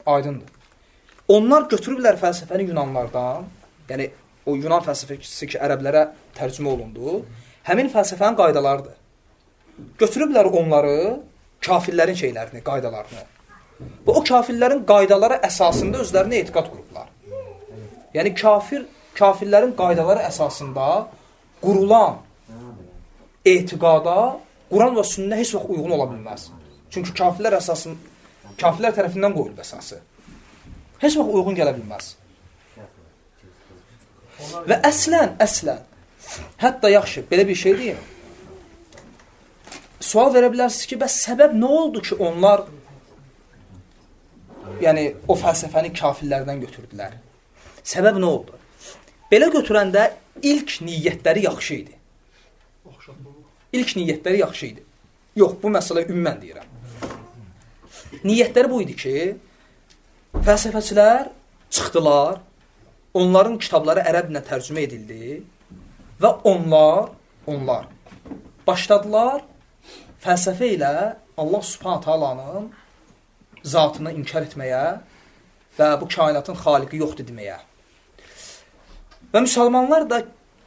Speaker 1: aydındır. Onlar götürüblər fəlsəfəni Yunanlardan, yəni o Yunan fəlsəfəsi ki, ərəblərə tərcümə olundu, həmin fəlsəfənin qaydalarıdır. Götürüblər onları, kafirlərin şeylərini, qaydalarını. Və o kafirlərin qaydaları əsasında özlərinə etiqad qurublar. Yəni, kafirlərin qaydaları əsasında qurulan etiqada Quran və sünnə heç vaxt uyğun ola bilməz. Çünki kafirlər tərəfindən qoyulub əsası. Heç vaxt uyğun gələ bilməz. Və əslən, hətta yaxşı, belə bir şey deyim. Sual verə bilərsiniz ki, bəs səbəb nə oldu ki, onlar yəni, o fəlsəfəni kafirlərdən götürdülər? Səbəb nə oldu? Belə götürəndə ilk niyyətləri yaxşı idi. İlk niyyətləri yaxşı idi. Yox, bu məsələ ümumən deyirəm. Niyyətləri bu idi ki, fəlsəfəçilər çıxdılar, onların kitabları ərəblə tərcümə edildi və onlar başladılar fəlsəfə ilə Allah Subhanahu taalanın zatını inkar etməyə və bu kainatın xaliqi yoxdur deməyə. Və müsəlmanlar da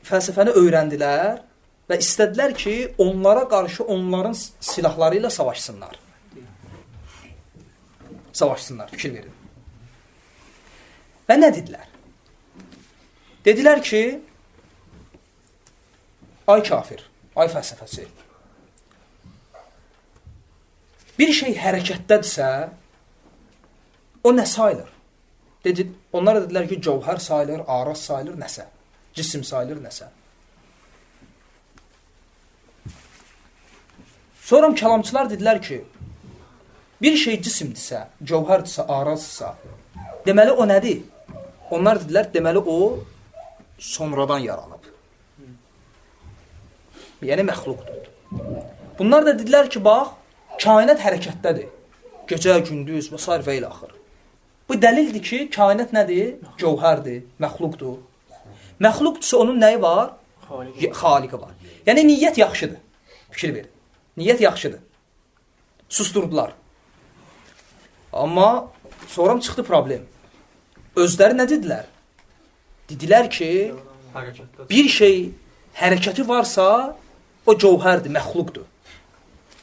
Speaker 1: fəlsəfəni öyrəndilər və istədilər ki, onlara qarşı onların silahları ilə savaşsınlar. Savaşsınlar, fikir verin. Və nə dedilər? Dedilər ki, ay kafir, ay fəlsəfəsi, bir şey hərəkətdədirsə, o nə sayılır? Onlar dedilər ki, cəvhər sayılır, araz sayılır, nəsə, cisim sayılır, nəsə. Sonra kəlamçılar dedilər ki, bir şey cisimdirsə, cəvhərdirsə, arazdirsə, deməli o nədir? Onlar dedilər, deməli o sonradan yaranıb. Yəni məxluqdur. Bunlar da dedilər ki, bax, kainat hərəkətdədir. Gecə, gündüz və s. və ilə axır. Bu dəlildir ki, kainat nədir? Cəvhərdir, məxluqdur. Məxluqdursa onun nəyi var? Xaliqi var. Yəni niyyət yaxşıdır. Fikir verin. Niyyət yaxşıdır. Susturdular. Amma sonra çıxdı problem. Özləri nə dedilər? Dedilər ki, bir şey hərəkəti varsa, o cəvhərdir, məxluqdur.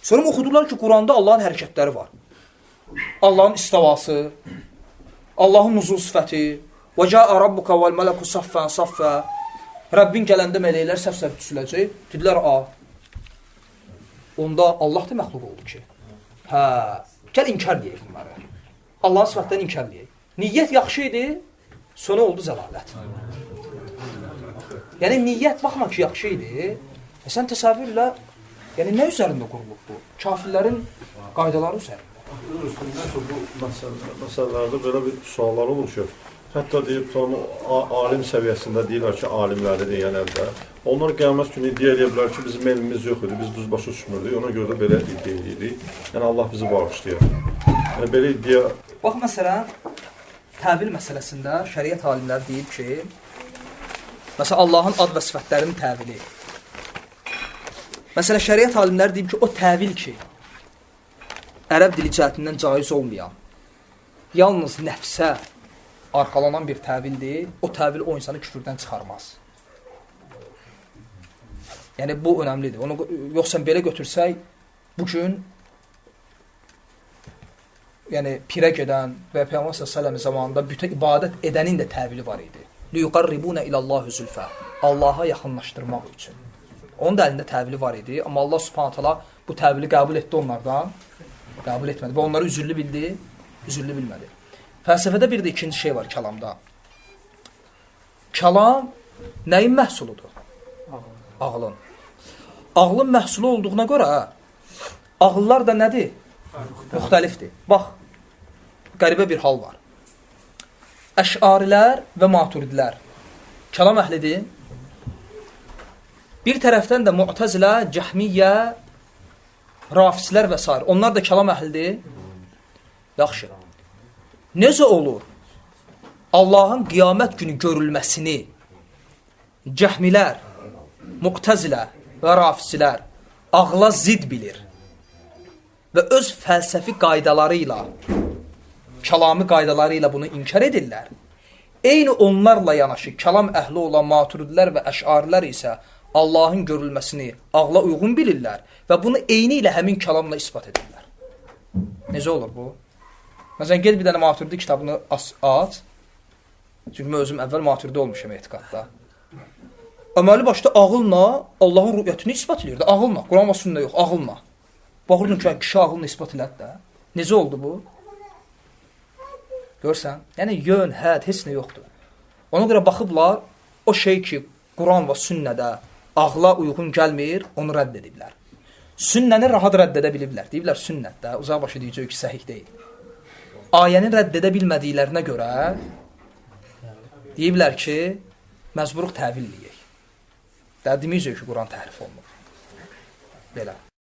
Speaker 1: Sonra oxudular ki, Quranda Allahın hərəkətləri var. Allahın istavası, Allahın nuzul sifəti, və cəə rabbuka vəl mələku saffən saffə, Rəbbin gələndə mələklər səf-səf düşüləcək. Dedilər, onda Allah da məxluq oldu ki. Gəl inkar deyək bunları. Allahın sifətlərini inkar deyək. Niyyət yaxşı idi, sonra oldu zəlalət. Yəni, niyyət baxma ki, yaxşı idi. Sən təsəvvürlə, yəni nə üzərində qurulub bu? Kafirlərin qaydaları üzərində.
Speaker 4: Üstündən bu məsələlərdə belə bir suallar olur ki, hətta deyib, alim səviyyəsində deyirlər ki, alimləri deyənlərdə, onlar qiyamət günü iddia edə bilər ki, bizim elmimiz yox idi, biz düz başa düşmürdük, ona görə də belə iddia edirik. Yəni, Allah bizi bağışlayır. Yəni, belə iddia...
Speaker 1: Bax, məsələn, təvil məsələsində şəriət alimləri deyib ki, məsələn, Allahın ad və sifətlərinin təvili. Məsələn, şəriət alimləri deyib ki, o təvil ki, ərəb dili cəhətindən caiz olmayan, yalnız nəfsə arxalanan bir təvildir, o təvil o insanı küfrdən çıxarmaz. Yəni, bu önəmlidir. Onu, yoxsa belə götürsək, bugün yəni, pirə gedən və Peyğəmbər s.ə.v zamanında bütün ibadət edənin də təvili var idi. لِيُقَرِّبُونَ إِلَى اللّٰهُ زُلْفَى Allaha yaxınlaşdırmaq üçün. Onun da əlində təvili var idi. Amma Allah subhanət hala bu təvili qəbul etdi onlardan. Qəbul etmədi. Və onları üzürlü bildi, üzürlü bilmədi. Fəlsəfədə bir də ikinci şey var kəlamda. Kəlam nəyin məhsuludur? Ağlın. Ağlın məhsulu olduğuna görə ağıllar da nədir? Müxtəlifdir. Bax, qəribə bir hal var. Əşarilər və maturidlər kəlam əhlidir. Bir tərəfdən də Mu'təzilə, Cəhmiyyə, Rafislər və s. Onlar da kəlam əhlidir. Yaxşı. Necə olur? Allahın qiyamət günü görülməsini Cəhmilər, Mu'təzilə və Rafislər ağla zid bilir və öz fəlsəfi qaydaları ilə, kəlami qaydaları ilə bunu inkar edirlər. Eyni onlarla yanaşı kəlam əhli olan maturidlər və əşarilər isə Allahın görülməsini ağla uyğun bilirlər və bunu eyni ilə həmin kəlamla ispat edirlər. Necə olur bu? Məsələn, gel bir dənə maturidi kitabını aç. Çünki mən özüm əvvəl maturidi olmuşam etiqadda. Əməli başda ağılla Allahın rüyyətini ispat edirdi. Ağılla. Quran və sünnə yox, ağılla. Baxırdın ki, kişi ağılla ispat elədi də. Necə oldu bu? Görsən? Yəni, yön, həd, heç nə yoxdur. Ona görə baxıblar, o şey ki, Quran və sünnədə ağla uyğun gəlmir, onu rədd ediblər. Sünnəni rahat rədd edə biliblər. Deyiblər, sünnətdə, uzaq başı deyəcək ki, səhih deyil. Ayəni rədd edə bilmədiklərinə görə deyiblər ki, məcburuq təvil eləyək. Deməyəcək ki, Quran təhrif olunur. Belə.